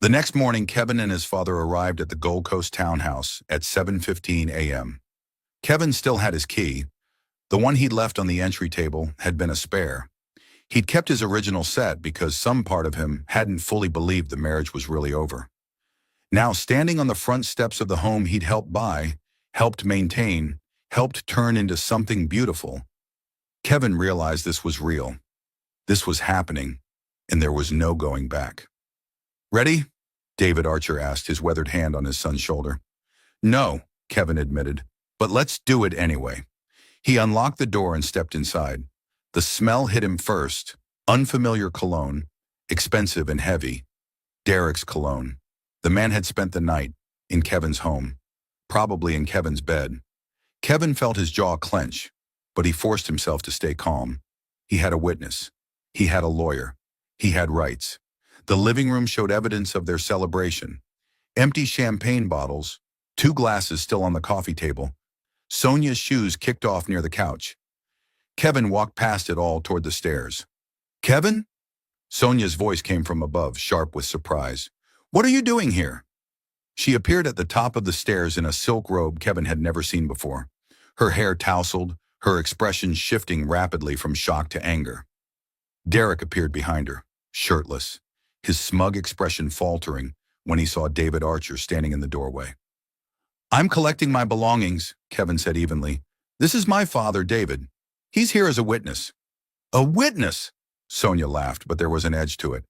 The next morning, Kevin and his father arrived at the Gold Coast townhouse at 7:15 a.m. Kevin still had his key. The one he'd left on the entry table had been a spare. He'd kept his original set because some part of him hadn't fully believed the marriage was really over. Now, standing on the front steps of the home he'd helped buy, helped maintain, helped turn into something beautiful, Kevin realized this was real. This was happening, and there was no going back. "Ready?" David Archer asked, his weathered hand on his son's shoulder. "No," Kevin admitted, "but let's do it anyway." He unlocked the door and stepped inside. The smell hit him first, unfamiliar cologne, expensive and heavy. Derek's cologne. The man had spent the night in Kevin's home, probably in Kevin's bed. Kevin felt his jaw clench, but he forced himself to stay calm. He had a witness. He had a lawyer. He had rights. The living room showed evidence of their celebration. Empty champagne bottles, 2 glasses still on the coffee table. Sonia's shoes kicked off near the couch. Kevin walked past it all toward the stairs. "Kevin?" Sonia's voice came from above, sharp with surprise. "What are you doing here?" She appeared at the top of the stairs in a silk robe Kevin had never seen before. Her hair tousled, her expression shifting rapidly from shock to anger. Derek appeared behind her, shirtless, his smug expression faltering when he saw David Archer standing in the doorway. "I'm collecting my belongings," Kevin said evenly. "This is my father, David. He's here as a witness." "A witness?" Sonia laughed, but there was an edge to it.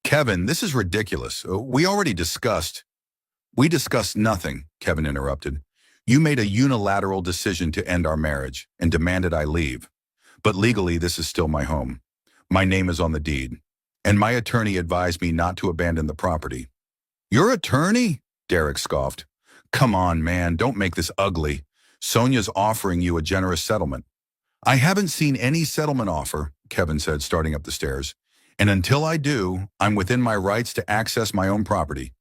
"Kevin, this is ridiculous. We already discussed—" "We discussed nothing," Kevin interrupted. "You made a unilateral decision to end our marriage and demanded I leave. But legally, this is still my home. My name is on the deed. And my attorney advised me not to abandon the property." "Your attorney?" Derek scoffed. "Come on, man, don't make this ugly. Sonia's offering you a generous settlement." "I haven't seen any settlement offer," Kevin said, starting up the stairs. "And until I do, I'm within my rights to access my own property."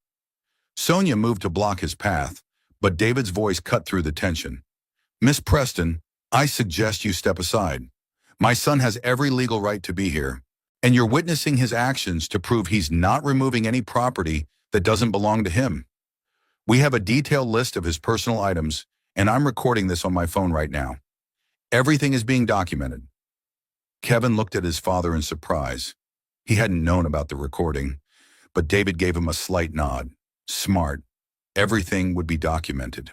Sonia moved to block his path, but David's voice cut through the tension. "Miss Preston, I suggest you step aside. My son has every legal right to be here, and you're witnessing his actions to prove he's not removing any property that doesn't belong to him. We have a detailed list of his personal items, and I'm recording this on my phone right now. Everything is being documented." Kevin looked at his father in surprise. He hadn't known about the recording, but David gave him a slight nod. Smart. Everything would be documented.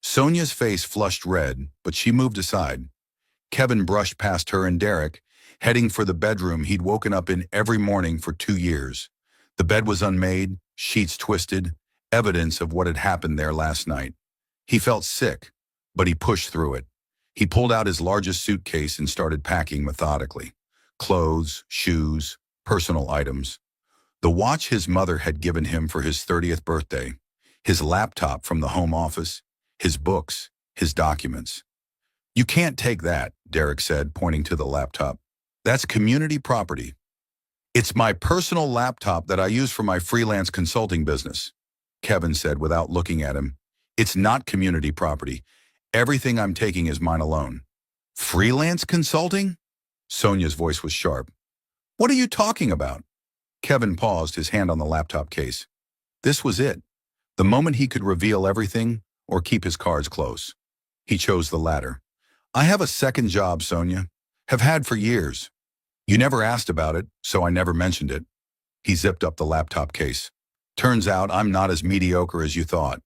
Sonia's face flushed red, but she moved aside. Kevin brushed past her and Derek, heading for the bedroom he'd woken up in every morning for 2 years. The bed was unmade, sheets twisted, evidence of what had happened there last night. He felt sick, but he pushed through it. He pulled out his largest suitcase and started packing methodically. Clothes, shoes, personal items. The watch his mother had given him for his 30th birthday, his laptop from the home office, his books, his documents. "You can't take that," Derek said, pointing to the laptop. "That's community property." "It's my personal laptop that I use for my freelance consulting business," Kevin said without looking at him. "It's not community property. Everything I'm taking is mine alone." "Freelance consulting?" Sonia's voice was sharp. "What are you talking about?" Kevin paused, his hand on the laptop case. This was it. The moment he could reveal everything or keep his cards close. He chose the latter. "I have a second job, Sonia. Have had for years. You never asked about it, so I never mentioned it." He zipped up the laptop case. "Turns out I'm not as mediocre as you thought."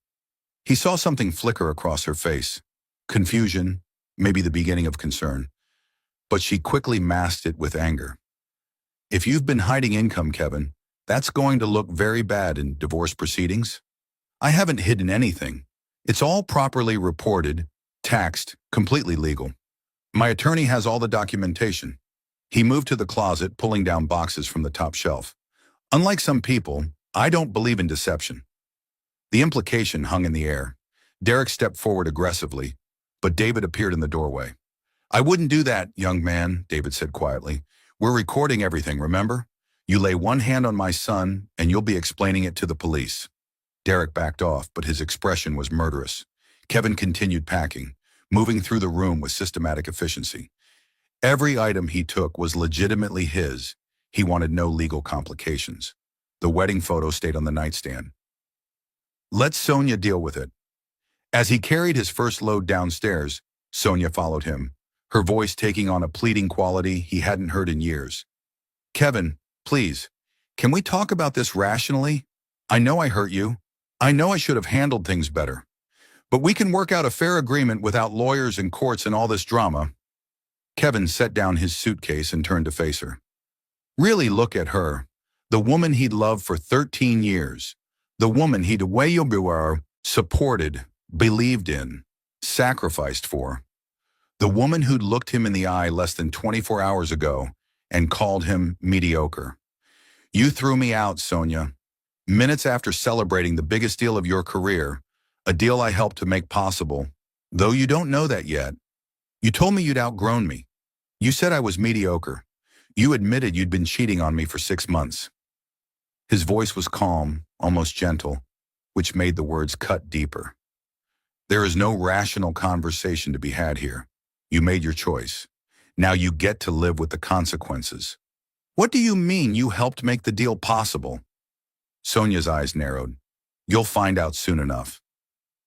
He saw something flicker across her face. Confusion, maybe the beginning of concern. But she quickly masked it with anger. "If you've been hiding income, Kevin, that's going to look very bad in divorce proceedings." "I haven't hidden anything. It's all properly reported, taxed, completely legal. My attorney has all the documentation." He moved to the closet, pulling down boxes from the top shelf. "Unlike some people, I don't believe in deception. The implication hung in the air. Derek stepped forward aggressively, but David appeared in the doorway. I wouldn't do that, young man, David said quietly. We're recording everything, remember? You lay one hand on my son, and you'll be explaining it to the police. Derek backed off, but his expression was murderous. Kevin continued packing, moving through the room with systematic efficiency. Every item he took was legitimately his. He wanted no legal complications. The wedding photo stayed on the nightstand. Let Sonia deal with it. As he carried his first load downstairs, Sonia followed him, her voice taking on a pleading quality he hadn't heard in years. Kevin, please, can we talk about this rationally? I know I hurt you. I know I should have handled things better. But we can work out a fair agreement without lawyers and courts and all this drama. Kevin set down his suitcase and turned to face her. Really look at her, the woman he'd loved for 13 years, the woman he'd supported, believed in, sacrificed for, the woman who'd looked him in the eye less than 24 hours ago and called him mediocre. You threw me out, Sonia. Minutes after celebrating the biggest deal of your career, a deal I helped to make possible, though you don't know that yet. You told me you'd outgrown me. You said I was mediocre. You admitted you'd been cheating on me for 6 months. His voice was calm, almost gentle, which made the words cut deeper. There is no rational conversation to be had here. You made your choice. Now you get to live with the consequences. What do you mean you helped make the deal possible? Sonia's eyes narrowed. You'll find out soon enough.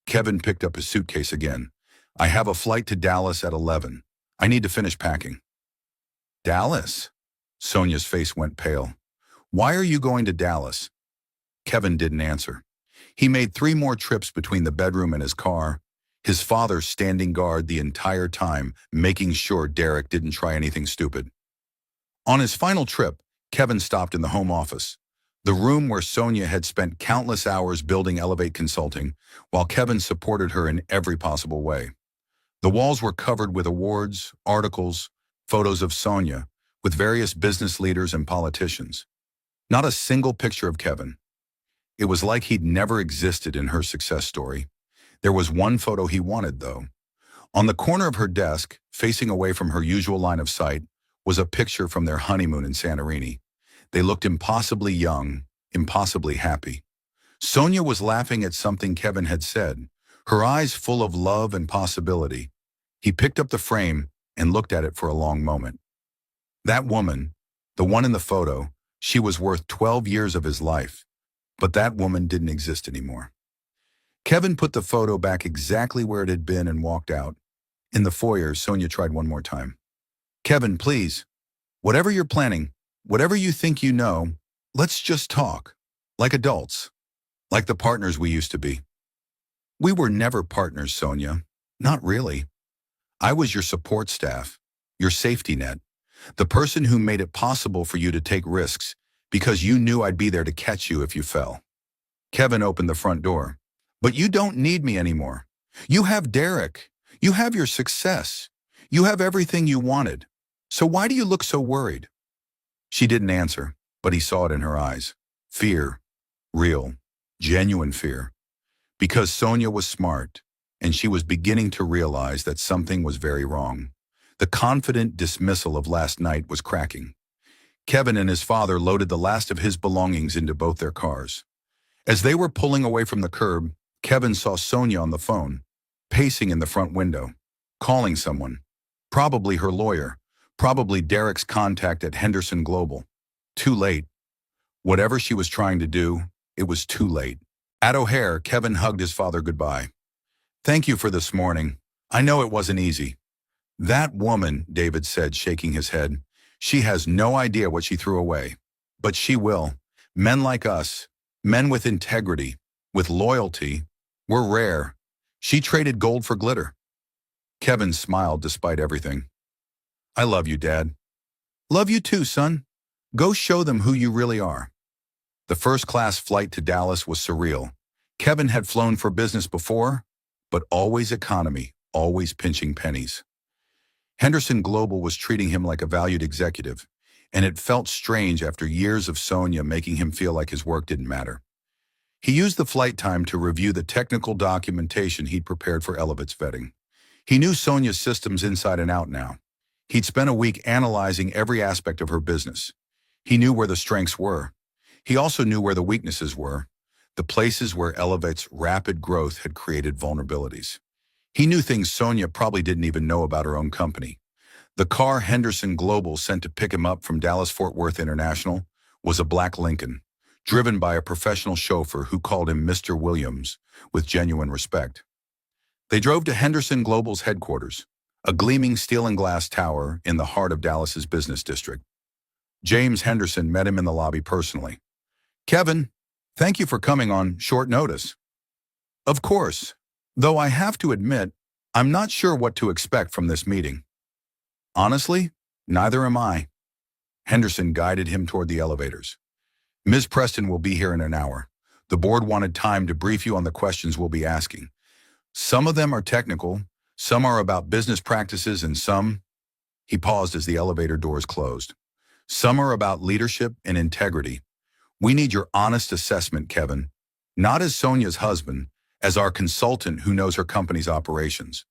Kevin picked up his suitcase again. I have a flight to Dallas at 11. I need to finish packing. Dallas? Sonia's face went pale. Why are you going to Dallas? Kevin didn't answer. He made 3 more trips between the bedroom and his car, his father standing guard the entire time, making sure Derek didn't try anything stupid. On his final trip, Kevin stopped in the home office, the room where Sonia had spent countless hours building Elevate Consulting, while Kevin supported her in every possible way. The walls were covered with awards, articles, photos of Sonia, with various business leaders and politicians. Not a single picture of Kevin. It was like he'd never existed in her success story. There was one photo he wanted, though. On the corner of her desk, facing away from her usual line of sight, was a picture from their honeymoon in Santorini. They looked impossibly young, impossibly happy. Sonia was laughing at something Kevin had said, her eyes full of love and possibility. He picked up the frame and looked at it for a long moment. That woman, the one in the photo, she was worth 12 years of his life. But that woman didn't exist anymore. Kevin put the photo back exactly where it had been and walked out. In the foyer, Sonia tried one more time. Kevin, please, whatever you're planning, whatever you think you know, let's just talk. Like adults. Like the partners we used to be. We were never partners, Sonia. Not really. I was your support staff, your safety net, the person who made it possible for you to take risks because you knew I'd be there to catch you if you fell. Kevin opened the front door. But you don't need me anymore. You have Derek. You have your success. You have everything you wanted. So why do you look so worried? She didn't answer, but he saw it in her eyes. Fear. Real. Genuine fear. Because Sonia was smart, and she was beginning to realize that something was very wrong. The confident dismissal of last night was cracking. Kevin and his father loaded the last of his belongings into both their cars. As they were pulling away from the curb, Kevin saw Sonia on the phone, pacing in the front window, calling someone. Probably her lawyer, probably Derek's contact at Henderson Global. Too late. Whatever she was trying to do, it was too late. At O'Hare, Kevin hugged his father goodbye. Thank you for this morning. I know it wasn't easy. That woman, David said, shaking his head, she has no idea what she threw away. But she will. Men like us, men with integrity, with loyalty, were rare. She traded gold for glitter. Kevin smiled despite everything. I love you, Dad. Love you too, son. Go show them who you really are. The first-class flight to Dallas was surreal. Kevin had flown for business before, but always economy, always pinching pennies. Henderson Global was treating him like a valued executive. and it felt strange after years of Sonia making him feel like his work didn't matter. He used the flight time to review the technical documentation he'd prepared for Elevate's vetting. He knew Sonia's systems inside and out now. He'd spent a week analyzing every aspect of her business. He knew where the strengths were. He also knew where the weaknesses were, the places where Elevate's rapid growth had created vulnerabilities. He knew things Sonia probably didn't even know about her own company. The car Henderson Global sent to pick him up from Dallas-Fort Worth International was a black Lincoln, driven by a professional chauffeur who called him Mr. Williams with genuine respect. They drove to Henderson Global's headquarters, a gleaming steel and glass tower in the heart of Dallas's business district. James Henderson met him in the lobby personally. "Kevin, thank you for coming on short notice." "Of course, though I have to admit, I'm not sure what to expect from this meeting." "Honestly, neither am I." Henderson guided him toward the elevators. "Ms. Preston will be here in an hour. The board wanted time to brief you on the questions we'll be asking. Some of them are technical, some are about business practices, and some—" He paused as the elevator doors closed. "Some are about leadership and integrity. We need your honest assessment, Kevin, not as Sonia's husband, as our consultant who knows her company's operations."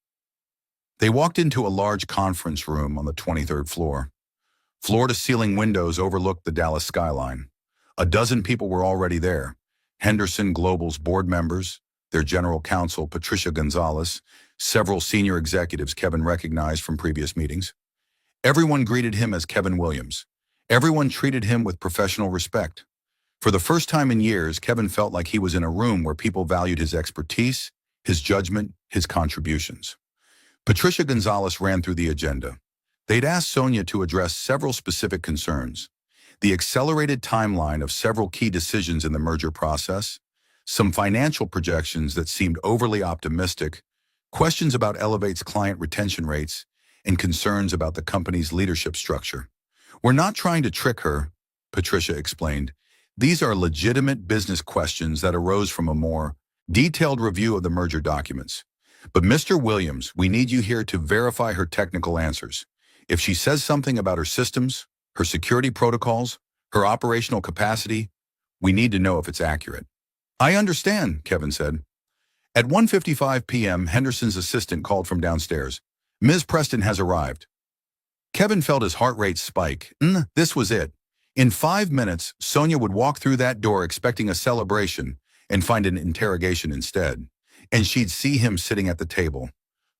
They walked into a large conference room on the 23rd floor. Floor-to-ceiling windows overlooked the Dallas skyline. A dozen people were already there. Henderson Global's board members, their general counsel, Patricia Gonzalez, several senior executives Kevin recognized from previous meetings. Everyone greeted him as Kevin Williams. Everyone treated him with professional respect. For the first time in years, Kevin felt like he was in a room where people valued his expertise, his judgment, his contributions. Patricia Gonzalez ran through the agenda. They'd asked Sonia to address several specific concerns: the accelerated timeline of several key decisions in the merger process, some financial projections that seemed overly optimistic, questions about Elevate's client retention rates, and concerns about the company's leadership structure. "We're not trying to trick her," Patricia explained. "These are legitimate business questions that arose from a more detailed review of the merger documents. But Mr. Williams, we need you here to verify her technical answers. If she says something about her systems, her security protocols, her operational capacity, we need to know if it's accurate." "I understand," Kevin said. At 1:55 p.m., Henderson's assistant called from downstairs. "Ms. Preston has arrived." Kevin felt his heart rate spike. This was it. In 5 minutes, Sonia would walk through that door expecting a celebration and find an interrogation instead. And she'd see him sitting at the table.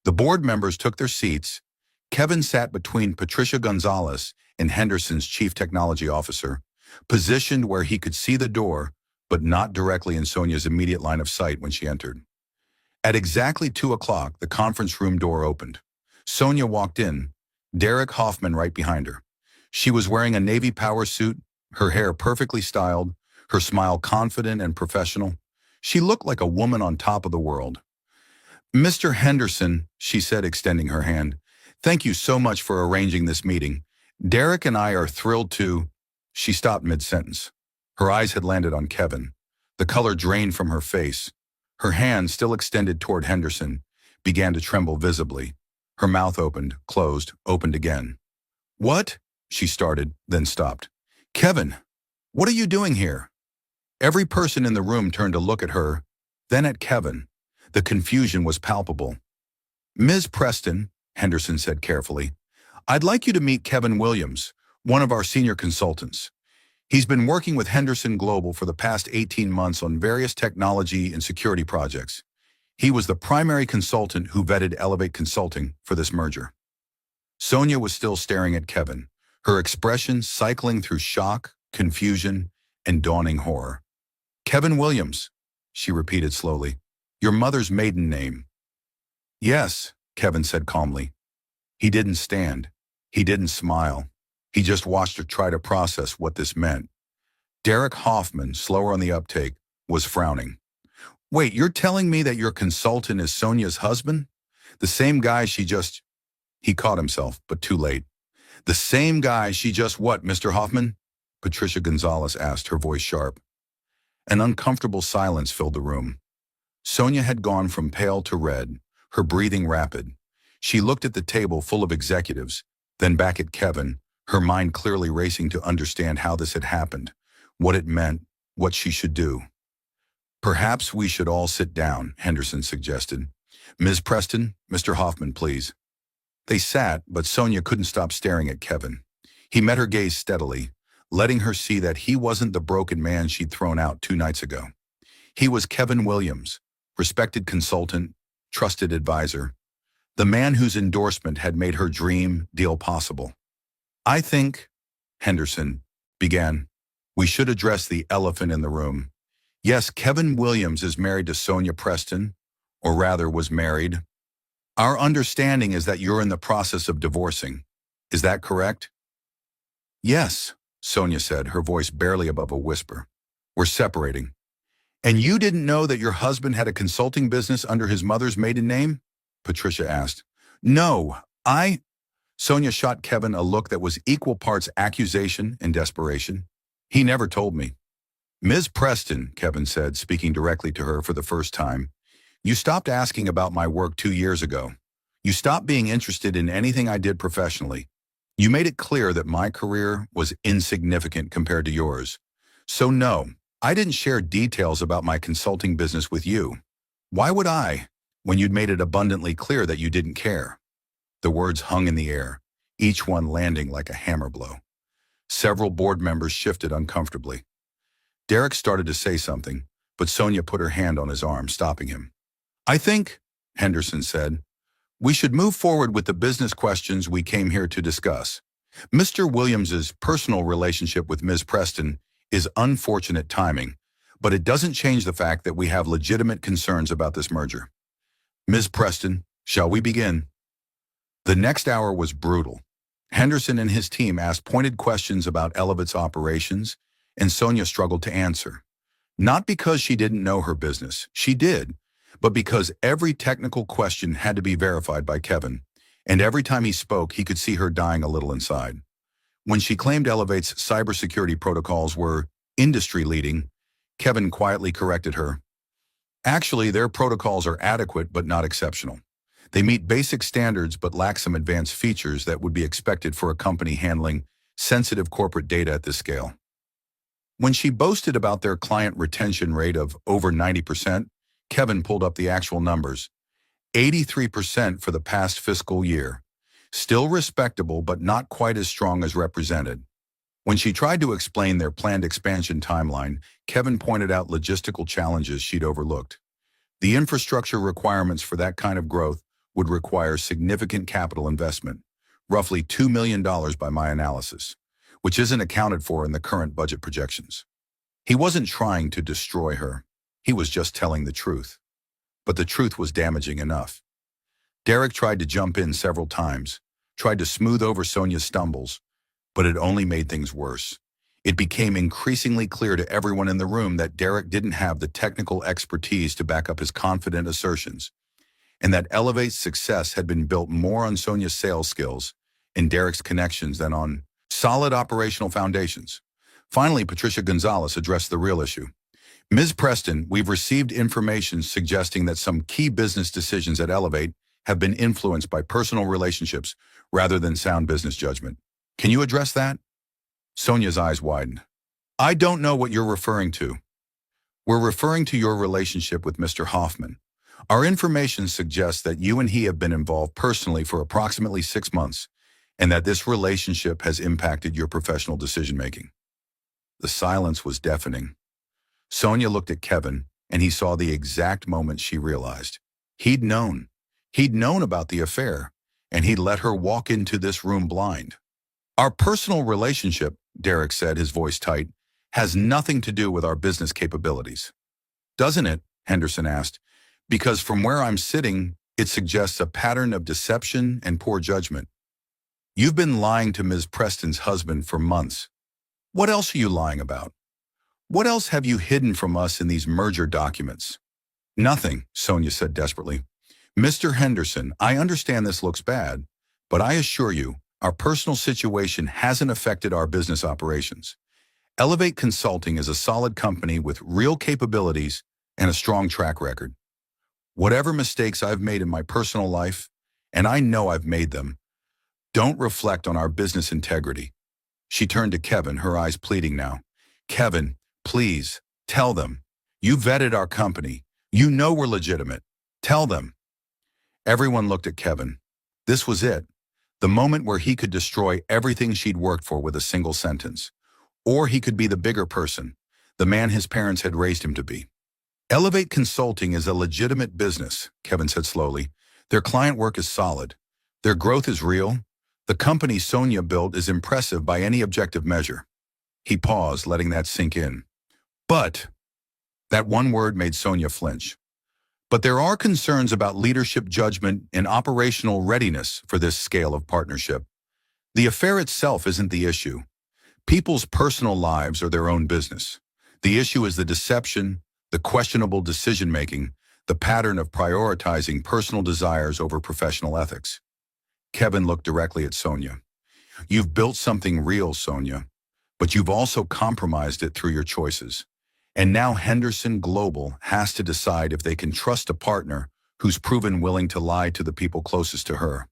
The board members took their seats. Kevin sat between Patricia Gonzalez and Henderson's chief technology officer, positioned where he could see the door, but not directly in Sonia's immediate line of sight when she entered. At exactly 2 o'clock, the conference room door opened. Sonia walked in, Derek Hoffman right behind her. She was wearing a navy power suit, her hair perfectly styled, her smile confident and professional. She looked like a woman on top of the world. "Mr. Henderson," she said, extending her hand, "thank you so much for arranging this meeting. Derek and I are thrilled to—" She stopped mid-sentence. Her eyes had landed on Kevin. The color drained from her face. Her hand, still extended toward Henderson, began to tremble visibly. Her mouth opened, closed, opened again. "What?" she started, then stopped. "Kevin, what are you doing here?" Every person in the room turned to look at her, then at Kevin. The confusion was palpable. "Ms. Preston," Henderson said carefully, "I'd like you to meet Kevin Williams, one of our senior consultants. He's been working with Henderson Global for the past 18 months on various technology and security projects. He was the primary consultant who vetted Elevate Consulting for this merger." Sonia was still staring at Kevin, her expression cycling through shock, confusion, and dawning horror. "Kevin Williams," she repeated slowly. "Your mother's maiden name." "Yes," Kevin said calmly. He didn't stand. He didn't smile. He just watched her try to process what this meant. Derek Hoffman, slower on the uptake, was frowning. "Wait, you're telling me that your consultant is Sonia's husband? The same guy she just—" He caught himself, but too late. "The same guy she just what, Mr. Hoffman?" Patricia Gonzalez asked, her voice sharp. An uncomfortable silence filled the room. Sonia had gone from pale to red, her breathing rapid. She looked at the table full of executives, then back at Kevin, her mind clearly racing to understand how this had happened, what it meant, what she should do. "Perhaps we should all sit down," Henderson suggested. "Ms. Preston, Mr. Hoffman, please." They sat, but Sonia couldn't stop staring at Kevin. He met her gaze steadily, letting her see that he wasn't the broken man she'd thrown out 2 nights ago. He was Kevin Williams, respected consultant, trusted advisor, the man whose endorsement had made her dream deal possible. "I think," Henderson began, "we should address the elephant in the room. Yes, Kevin Williams is married to Sonia Preston, or rather was married. Our understanding is that you're in the process of divorcing. Is that correct?" "Yes," Sonia said, her voice barely above a whisper. "We're separating." "And you didn't know that your husband had a consulting business under his mother's maiden name?" Patricia asked. "No, Sonia shot Kevin a look that was equal parts accusation and desperation. "He never told me." "Ms. Preston," Kevin said, speaking directly to her for the first time, "you stopped asking about my work 2 years ago. You stopped being interested in anything I did professionally. You made it clear that my career was insignificant compared to yours. So no, I didn't share details about my consulting business with you. Why would I, when you'd made it abundantly clear that you didn't care?" The words hung in the air, each one landing like a hammer blow. Several board members shifted uncomfortably. Derek started to say something, but Sonia put her hand on his arm, stopping him. "I think," Henderson said, "we should move forward with the business questions we came here to discuss. Mr. Williams's personal relationship with Ms. Preston is unfortunate timing, but it doesn't change the fact that we have legitimate concerns about this merger. Ms. Preston, shall we begin?" The next hour was brutal. Henderson and his team asked pointed questions about Elevate's operations, and Sonia struggled to answer. Not because she didn't know her business, she did, but because every technical question had to be verified by Kevin, and every time he spoke, he could see her dying a little inside. When she claimed Elevate's cybersecurity protocols were industry-leading, Kevin quietly corrected her. "Actually, their protocols are adequate but not exceptional. They meet basic standards but lack some advanced features that would be expected for a company handling sensitive corporate data at this scale." When she boasted about their client retention rate of over 90%, Kevin pulled up the actual numbers. 83% for the past fiscal year. Still respectable, but not quite as strong as represented. When she tried to explain their planned expansion timeline, Kevin pointed out logistical challenges she'd overlooked. The infrastructure requirements for that kind of growth would require significant capital investment, roughly $2 million by my analysis, which isn't accounted for in the current budget projections. He wasn't trying to destroy her. He was just telling the truth. But the truth was damaging enough. Derek tried to jump in several times, tried to smooth over Sonia's stumbles, but it only made things worse. It became increasingly clear to everyone in the room that Derek didn't have the technical expertise to back up his confident assertions, and that Elevate's success had been built more on Sonia's sales skills and Derek's connections than on solid operational foundations. Finally, Patricia Gonzalez addressed the real issue. "Ms. Preston, we've received information suggesting that some key business decisions at Elevate have been influenced by personal relationships rather than sound business judgment. Can you address that?" Sonia's eyes widened. "I don't know what you're referring to." "We're referring to your relationship with Mr. Hoffman. Our information suggests that you and he have been involved personally for approximately 6 months, and that this relationship has impacted your professional decision-making." The silence was deafening. Sonia looked at Kevin, and he saw the exact moment she realized. He'd known. He'd known about the affair, and he'd let her walk into this room blind. "Our personal relationship," Derek said, his voice tight, "has nothing to do with our business capabilities." "Doesn't it?" Henderson asked. "Because from where I'm sitting, it suggests a pattern of deception and poor judgment. You've been lying to Ms. Preston's husband for months. What else are you lying about? What else have you hidden from us in these merger documents?" "Nothing," Sonia said desperately. "Mr. Henderson, I understand this looks bad, but I assure you, our personal situation hasn't affected our business operations. Elevate Consulting is a solid company with real capabilities and a strong track record. Whatever mistakes I've made in my personal life, and I know I've made them, don't reflect on our business integrity. She turned to Kevin, her eyes pleading now. Kevin, please, tell them. You vetted our company. You know we're legitimate. Tell them. Everyone looked at Kevin. This was it. The moment where he could destroy everything she'd worked for with a single sentence. Or he could be the bigger person, the man his parents had raised him to be. Elevate Consulting is a legitimate business, Kevin said slowly. Their client work is solid. Their growth is real. The company Sonia built is impressive by any objective measure. He paused, letting that sink in. But, that one word made Sonia flinch. But there are concerns about leadership judgment and operational readiness for this scale of partnership. The affair itself isn't the issue. People's personal lives are their own business. The issue is the deception, the questionable decision-making, the pattern of prioritizing personal desires over professional ethics. Kevin looked directly at Sonia. You've built something real, Sonia, but you've also compromised it through your choices. And now Henderson Global has to decide if they can trust a partner who's proven willing to lie to the people closest to her.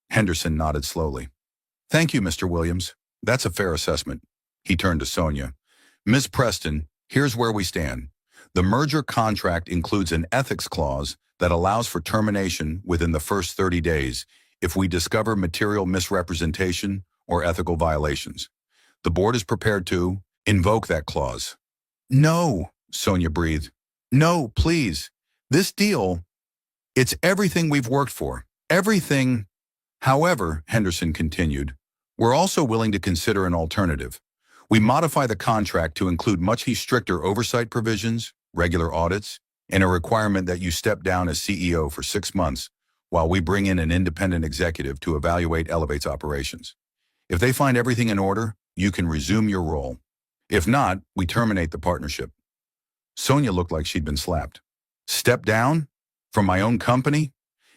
Henderson nodded slowly. Thank you, Mr. Williams. That's a fair assessment. He turned to Sonia. Ms. Preston, here's where we stand. The merger contract includes an ethics clause that allows for termination within the first 30 days if we discover material misrepresentation or ethical violations. The board is prepared to invoke that clause. No, Sonia breathed. No, please. This deal, it's everything we've worked for. Everything. However, Henderson continued, we're also willing to consider an alternative. We modify the contract to include much stricter oversight provisions, regular audits, and a requirement that you step down as CEO for 6 months while we bring in an independent executive to evaluate Elevate's operations. If they find everything in order, you can resume your role. If not, we terminate the partnership. Sonia looked like she'd been slapped. Step down? From my own company?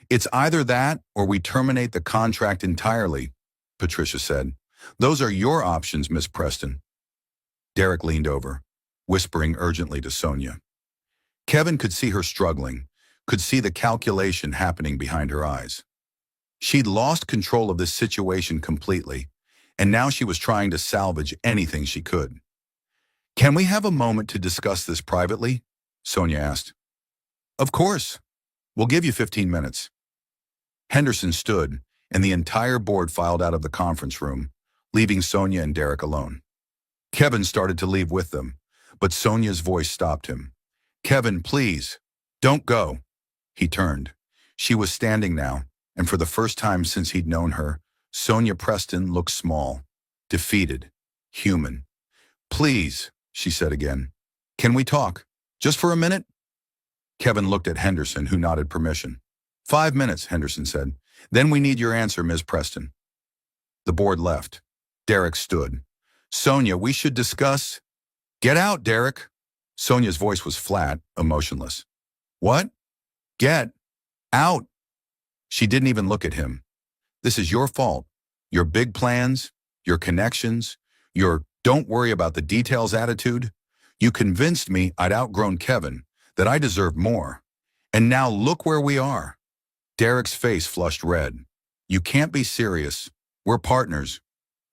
It's either that or we terminate the contract entirely, Patricia said. Those are your options, Miss Preston. Derek leaned over, whispering urgently to Sonia. Kevin could see her struggling, could see the calculation happening behind her eyes. She'd lost control of this situation completely, and now she was trying to salvage anything she could. Can we have a moment to discuss this privately? Sonia asked. Of course. We'll give you 15 minutes. Henderson stood, and the entire board filed out of the conference room, leaving Sonia and Derek alone. Kevin started to leave with them, but Sonia's voice stopped him. Kevin, please, don't go. He turned. She was standing now, and for the first time since he'd known her, Sonia Preston looked small, defeated, human. Please, she said again. Can we talk? Just for a minute? Kevin looked at Henderson, who nodded permission. 5 minutes, Henderson said. Then we need your answer, Ms. Preston. The board left. Derek stood. Sonia, we should discuss. Get out, Derek. Sonia's voice was flat, emotionless. What? Get out. She didn't even look at him. This is your fault. Your big plans, your connections, your don't worry about the details attitude. You convinced me I'd outgrown Kevin, that I deserved more. And now look where we are. Derek's face flushed red. You can't be serious. We're partners.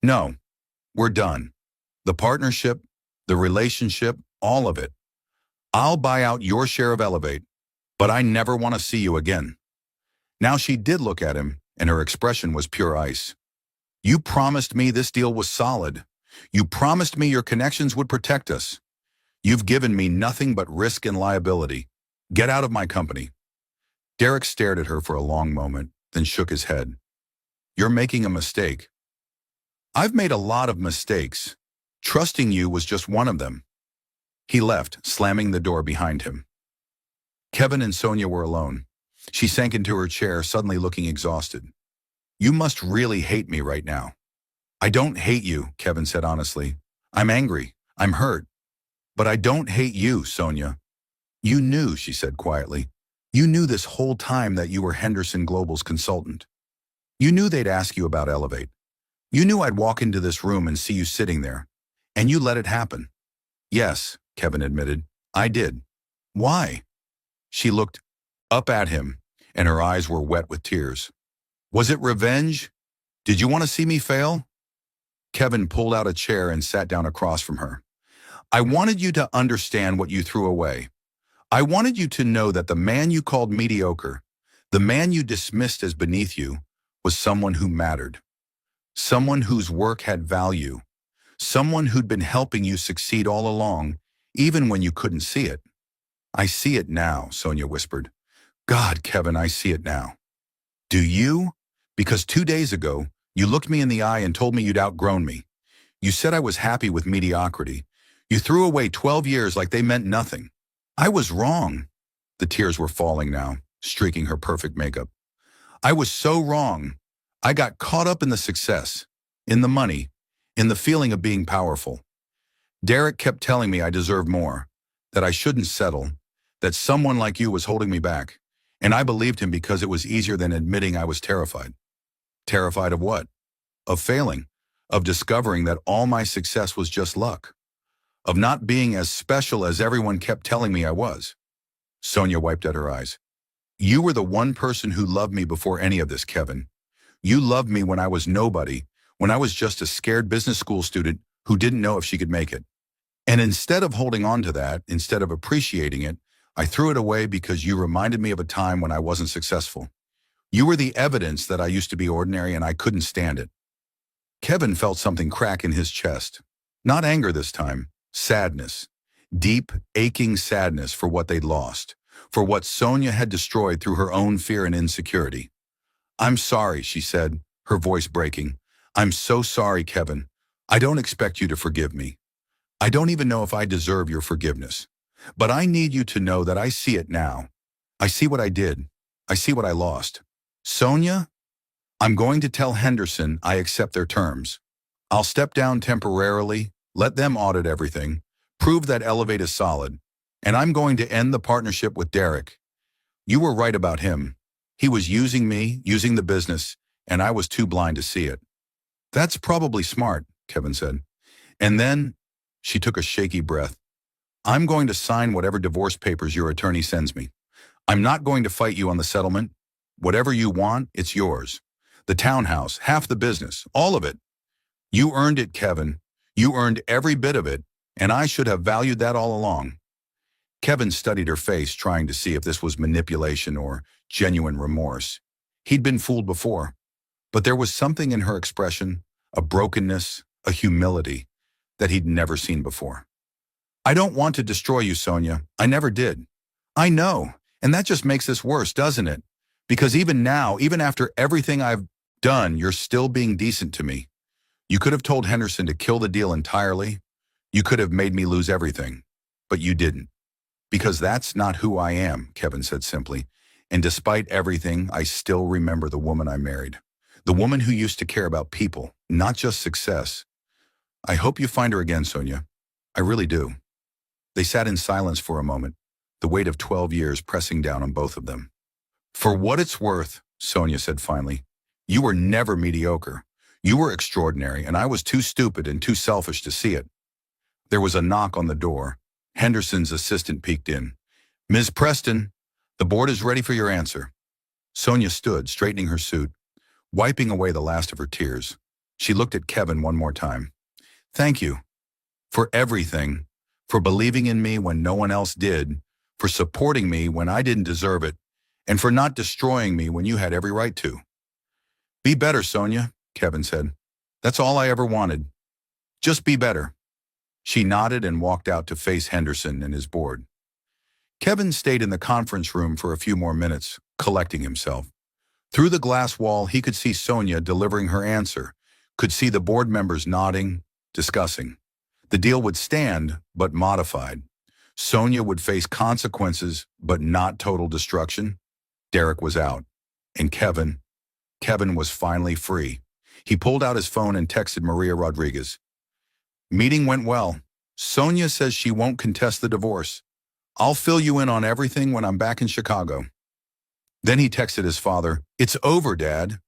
No, we're done. The partnership, the relationship, all of it. I'll buy out your share of Elevate, but I never want to see you again. Now she did look at him, and her expression was pure ice. You promised me this deal was solid. You promised me your connections would protect us. You've given me nothing but risk and liability. Get out of my company. Derek stared at her for a long moment, then shook his head. You're making a mistake. I've made a lot of mistakes. Trusting you was just one of them. He left, slamming the door behind him. Kevin and Sonia were alone. She sank into her chair, suddenly looking exhausted. You must really hate me right now. I don't hate you, Kevin said honestly. I'm angry. I'm hurt. But I don't hate you, Sonia. You knew, she said quietly. You knew this whole time that you were Henderson Global's consultant. You knew they'd ask you about Elevate. You knew I'd walk into this room and see you sitting there. And you let it happen. Yes, Kevin admitted. I did. Why? She looked up at him, and her eyes were wet with tears. Was it revenge? Did you want to see me fail? Kevin pulled out a chair and sat down across from her. I wanted you to understand what you threw away. I wanted you to know that the man you called mediocre, the man you dismissed as beneath you, was someone who mattered. Someone whose work had value. Someone who'd been helping you succeed all along, even when you couldn't see it. I see it now, Sonia whispered. God, Kevin, I see it now. Do you? Because 2 days ago, you looked me in the eye and told me you'd outgrown me. You said I was happy with mediocrity. You threw away 12 years like they meant nothing. I was wrong. The tears were falling now, streaking her perfect makeup. I was so wrong. I got caught up in the success, in the money, in the feeling of being powerful. Derek kept telling me I deserved more, that I shouldn't settle, that someone like you was holding me back. And I believed him because it was easier than admitting I was terrified. Terrified of what? Of failing, of discovering that all my success was just luck, of not being as special as everyone kept telling me I was. Sonia wiped at her eyes. You were the one person who loved me before any of this, Kevin. You loved me when I was nobody, when I was just a scared business school student who didn't know if she could make it. And instead of holding on to that, instead of appreciating it, I threw it away because you reminded me of a time when I wasn't successful. You were the evidence that I used to be ordinary and I couldn't stand it. Kevin felt something crack in his chest. Not anger this time, sadness. Deep, aching sadness for what they'd lost, for what Sonia had destroyed through her own fear and insecurity. I'm sorry, she said, her voice breaking. I'm so sorry, Kevin. I don't expect you to forgive me. I don't even know if I deserve your forgiveness. But I need you to know that I see it now. I see what I did. I see what I lost. Sonia, I'm going to tell Henderson I accept their terms. I'll step down temporarily, let them audit everything, prove that Elevate is solid, and I'm going to end the partnership with Derek. You were right about him. He was using me, using the business, and I was too blind to see it. That's probably smart, Kevin said. And then, she took a shaky breath. I'm going to sign whatever divorce papers your attorney sends me. I'm not going to fight you on the settlement. Whatever you want, it's yours. The townhouse, half the business, all of it. You earned it, Kevin. You earned every bit of it, and I should have valued that all along. Kevin studied her face, trying to see if this was manipulation or genuine remorse. He'd been fooled before, but there was something in her expression, a brokenness, a humility, that he'd never seen before. I don't want to destroy you, Sonia. I never did. I know, and that just makes this worse, doesn't it? Because even now, even after everything I've done, you're still being decent to me. You could have told Henderson to kill the deal entirely. You could have made me lose everything, but you didn't. Because that's not who I am, Kevin said simply. And despite everything, I still remember the woman I married. The woman who used to care about people, not just success. I hope you find her again, Sonia. I really do. They sat in silence for a moment, the weight of 12 years pressing down on both of them. For what it's worth, Sonia said finally, you were never mediocre. You were extraordinary, and I was too stupid and too selfish to see it. There was a knock on the door. Henderson's assistant peeked in. Ms. Preston, the board is ready for your answer. Sonia stood, straightening her suit, wiping away the last of her tears. She looked at Kevin one more time. Thank you. For everything. For believing in me when no one else did. For supporting me when I didn't deserve it. And for not destroying me when you had every right to. Be better, Sonia, Kevin said. That's all I ever wanted. Just be better. She nodded and walked out to face Henderson and his board. Kevin stayed in the conference room for a few more minutes, collecting himself. Through the glass wall, he could see Sonia delivering her answer, could see the board members nodding, discussing. The deal would stand, but modified. Sonia would face consequences, but not total destruction. Derek was out. And Kevin was finally free. He pulled out his phone and texted Maria Rodriguez. Meeting went well. Sonia says she won't contest the divorce. I'll fill you in on everything when I'm back in Chicago. Then he texted his father, It's over, Dad.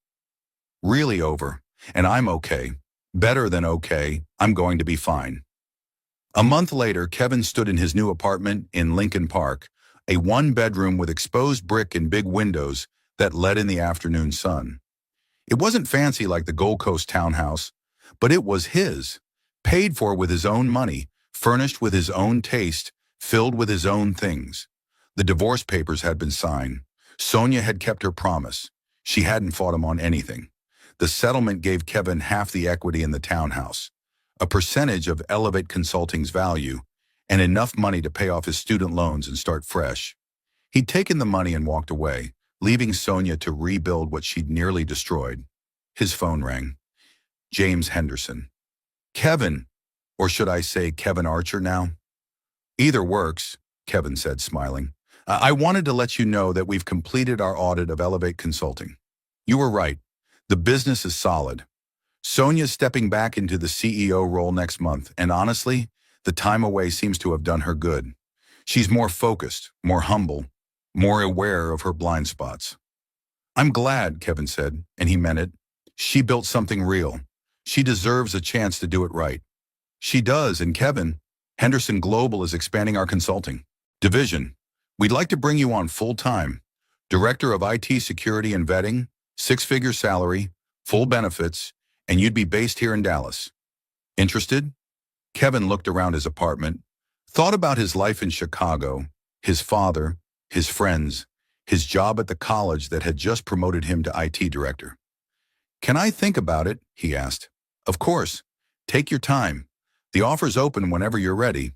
Really over. And I'm okay. Better than okay. I'm going to be fine. A month later, Kevin stood in his new apartment in Lincoln Park, a one-bedroom with exposed brick and big windows that let in the afternoon sun. It wasn't fancy like the Gold Coast townhouse, But it was his, paid for with his own money, furnished with his own taste, filled with his own things. The divorce papers had been signed. Sonia had kept her promise. She hadn't fought him on anything. The settlement gave Kevin half the equity in the townhouse, a percentage of Elevate Consulting's value, and enough money to pay off his student loans and start fresh. He'd taken the money and walked away, leaving Sonia to rebuild what she'd nearly destroyed. His phone rang. James Henderson. Kevin, or should I say Kevin Archer now? Either works, Kevin said, smiling. I wanted to let you know that we've completed our audit of Elevate Consulting. You were right. The business is solid. Sonia's stepping back into the CEO role next month, and honestly, the time away seems to have done her good. She's more focused, more humble, more aware of her blind spots. I'm glad, Kevin said, and he meant it. She built something real. She deserves a chance to do it right. She does, and Kevin, Henderson Global is expanding our consulting division. We'd like to bring you on full-time. Director of IT Security and Vetting, 6-figure salary, full benefits, and you'd be based here in Dallas. Interested? Kevin looked around his apartment, thought about his life in Chicago, his father, his friends, his job at the college that had just promoted him to IT director. Can I think about it? He asked. Of course. Take your time. The offer's open whenever you're ready.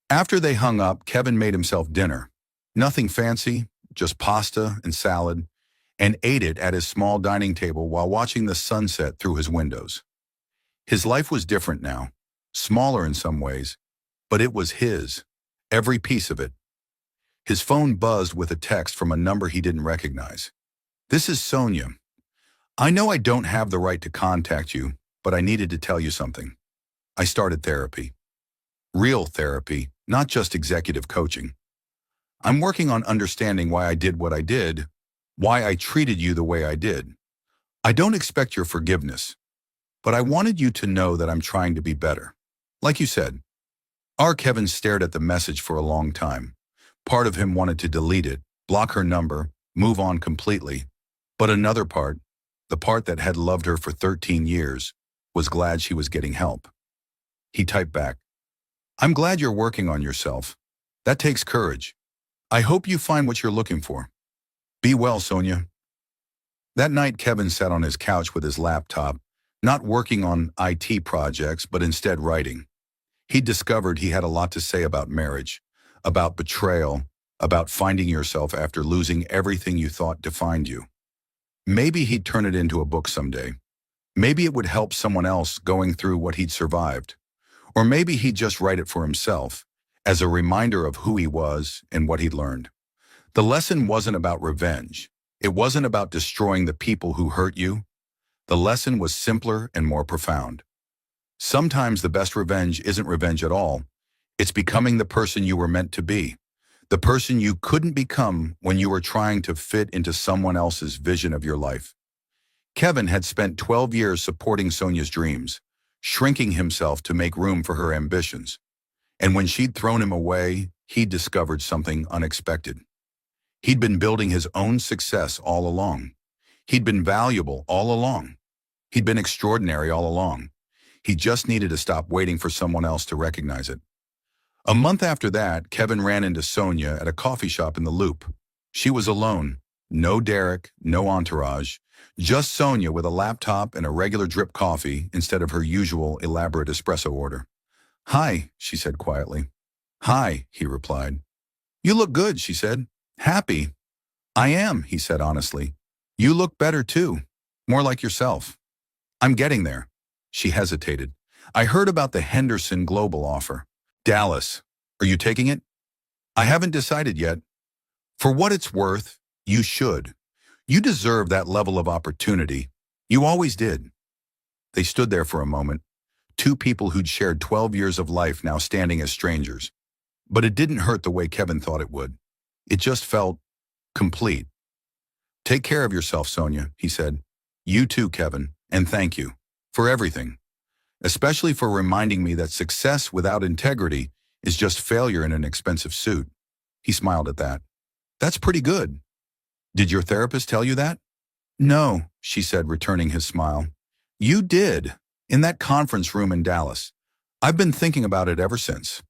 After they hung up, Kevin made himself dinner. Nothing fancy, just pasta and salad, and ate it at his small dining table while watching the sunset through his windows. His life was different now, smaller in some ways, but it was his, every piece of it. His phone buzzed with a text from a number he didn't recognize. This is Sonia. I know I don't have the right to contact you, but I needed to tell you something. I started therapy. Real therapy, not just executive coaching. I'm working on understanding why I did what I did, why I treated you the way I did. I don't expect your forgiveness, but I wanted you to know that I'm trying to be better. Like you said. Kevin stared at the message for a long time. Part of him wanted to delete it, block her number, move on completely. But another part, the part that had loved her for 13 years, was glad she was getting help. He typed back, I'm glad you're working on yourself. That takes courage. I hope you find what you're looking for. Be well, Sonia. That night, Kevin sat on his couch with his laptop, not working on IT projects, but instead writing. He discovered he had a lot to say about marriage, about betrayal, about finding yourself after losing everything you thought defined you. Maybe he'd turn it into a book someday. Maybe it would help someone else going through what he'd survived. Or maybe he'd just write it for himself, as a reminder of who he was and what he'd learned. The lesson wasn't about revenge. It wasn't about destroying the people who hurt you. The lesson was simpler and more profound. Sometimes the best revenge isn't revenge at all. It's becoming the person you were meant to be, the person you couldn't become when you were trying to fit into someone else's vision of your life. Kevin had spent 12 years supporting Sonia's dreams, shrinking himself to make room for her ambitions. And when she'd thrown him away, he'd discovered something unexpected. He'd been building his own success all along. He'd been valuable all along. He'd been extraordinary all along. He just needed to stop waiting for someone else to recognize it. A month after that, Kevin ran into Sonia at a coffee shop in the Loop. She was alone. No Derek, no entourage. Just Sonia with a laptop and a regular drip coffee instead of her usual elaborate espresso order. Hi, she said quietly. Hi, he replied. You look good, she said. Happy. I am, he said honestly. You look better too. More like yourself. I'm getting there. She hesitated. I heard about the Henderson Global offer. Dallas. Are you taking it? I haven't decided yet. For what it's worth, you should. You deserve that level of opportunity. You always did. They stood there for a moment. Two people who'd shared 12 years of life now standing as strangers. But it didn't hurt the way Kevin thought it would. It just felt complete. Take care of yourself, Sonia, he said. You too, Kevin, and thank you for everything, especially for reminding me that success without integrity is just failure in an expensive suit. He smiled at that. That's pretty good. Did your therapist tell you that? No, she said, returning his smile. You did, In that conference room in Dallas. I've been thinking about it ever since.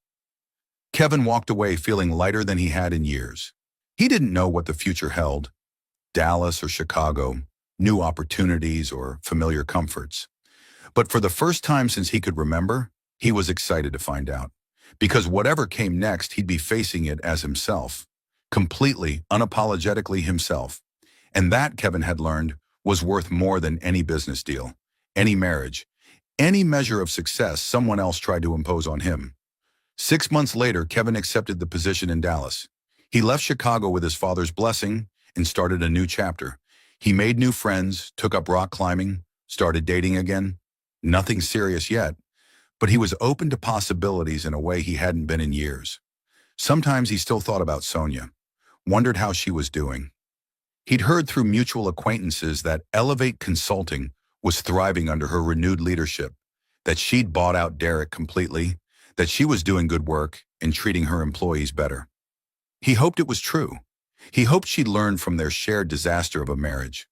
Kevin walked away feeling lighter than he had in years. He didn't know what the future held, Dallas or Chicago, new opportunities or familiar comforts. But for the first time since he could remember, he was excited to find out. Because whatever came next, he'd be facing it as himself. Completely, unapologetically himself. And that, Kevin had learned, was worth more than any business deal, any marriage, any measure of success someone else tried to impose on him. 6 months later, Kevin accepted the position in Dallas. He left Chicago with his father's blessing and started a new chapter. He made new friends, took up rock climbing, started dating again. Nothing serious yet, but he was open to possibilities in a way he hadn't been in years. Sometimes he still thought about Sonia, wondered how she was doing. He'd heard through mutual acquaintances that Elevate Consulting was thriving under her renewed leadership, that she'd bought out Derek completely, that she was doing good work and treating her employees better. He hoped it was true. He hoped she'd learned from their shared disaster of a marriage.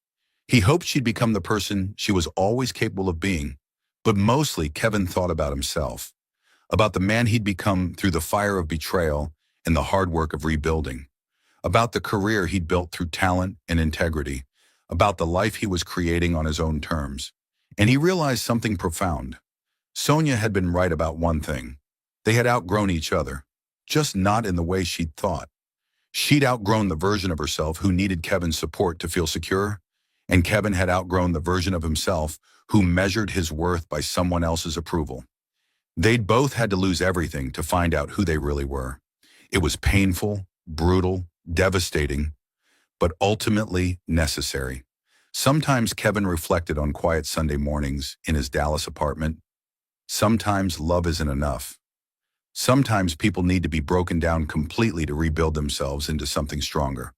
He hoped she'd become the person she was always capable of being. But mostly, Kevin thought about himself, about the man he'd become through the fire of betrayal and the hard work of rebuilding, about the career he'd built through talent and integrity, about the life he was creating on his own terms. And he realized something profound. Sonia had been right about one thing. They had outgrown each other, just not in the way she'd thought. She'd outgrown the version of herself who needed Kevin's support to feel secure, and Kevin had outgrown the version of himself who measured his worth by someone else's approval. They'd both had to lose everything to find out who they really were. It was painful, brutal, devastating, but ultimately necessary. Sometimes Kevin reflected on quiet Sunday mornings in his Dallas apartment. Sometimes love isn't enough. Sometimes people need to be broken down completely to rebuild themselves into something stronger.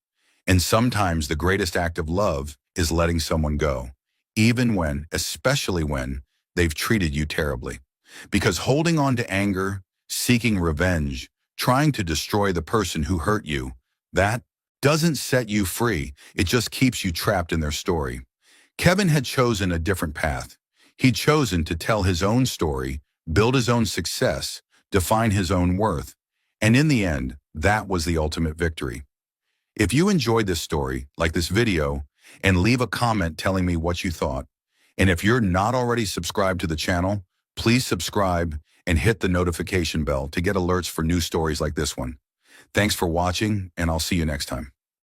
And sometimes the greatest act of love is letting someone go, even when, especially when, they've treated you terribly. Because holding on to anger, seeking revenge, trying to destroy the person who hurt you, that doesn't set you free. It just keeps you trapped in their story. Kevin had chosen a different path. He'd chosen to tell his own story, build his own success, define his own worth. And in the end, that was the ultimate victory. If you enjoyed this story, like this video, and leave a comment telling me what you thought. And if you're not already subscribed to the channel, please subscribe and hit the notification bell to get alerts for new stories like this one. Thanks for watching, and I'll see you next time.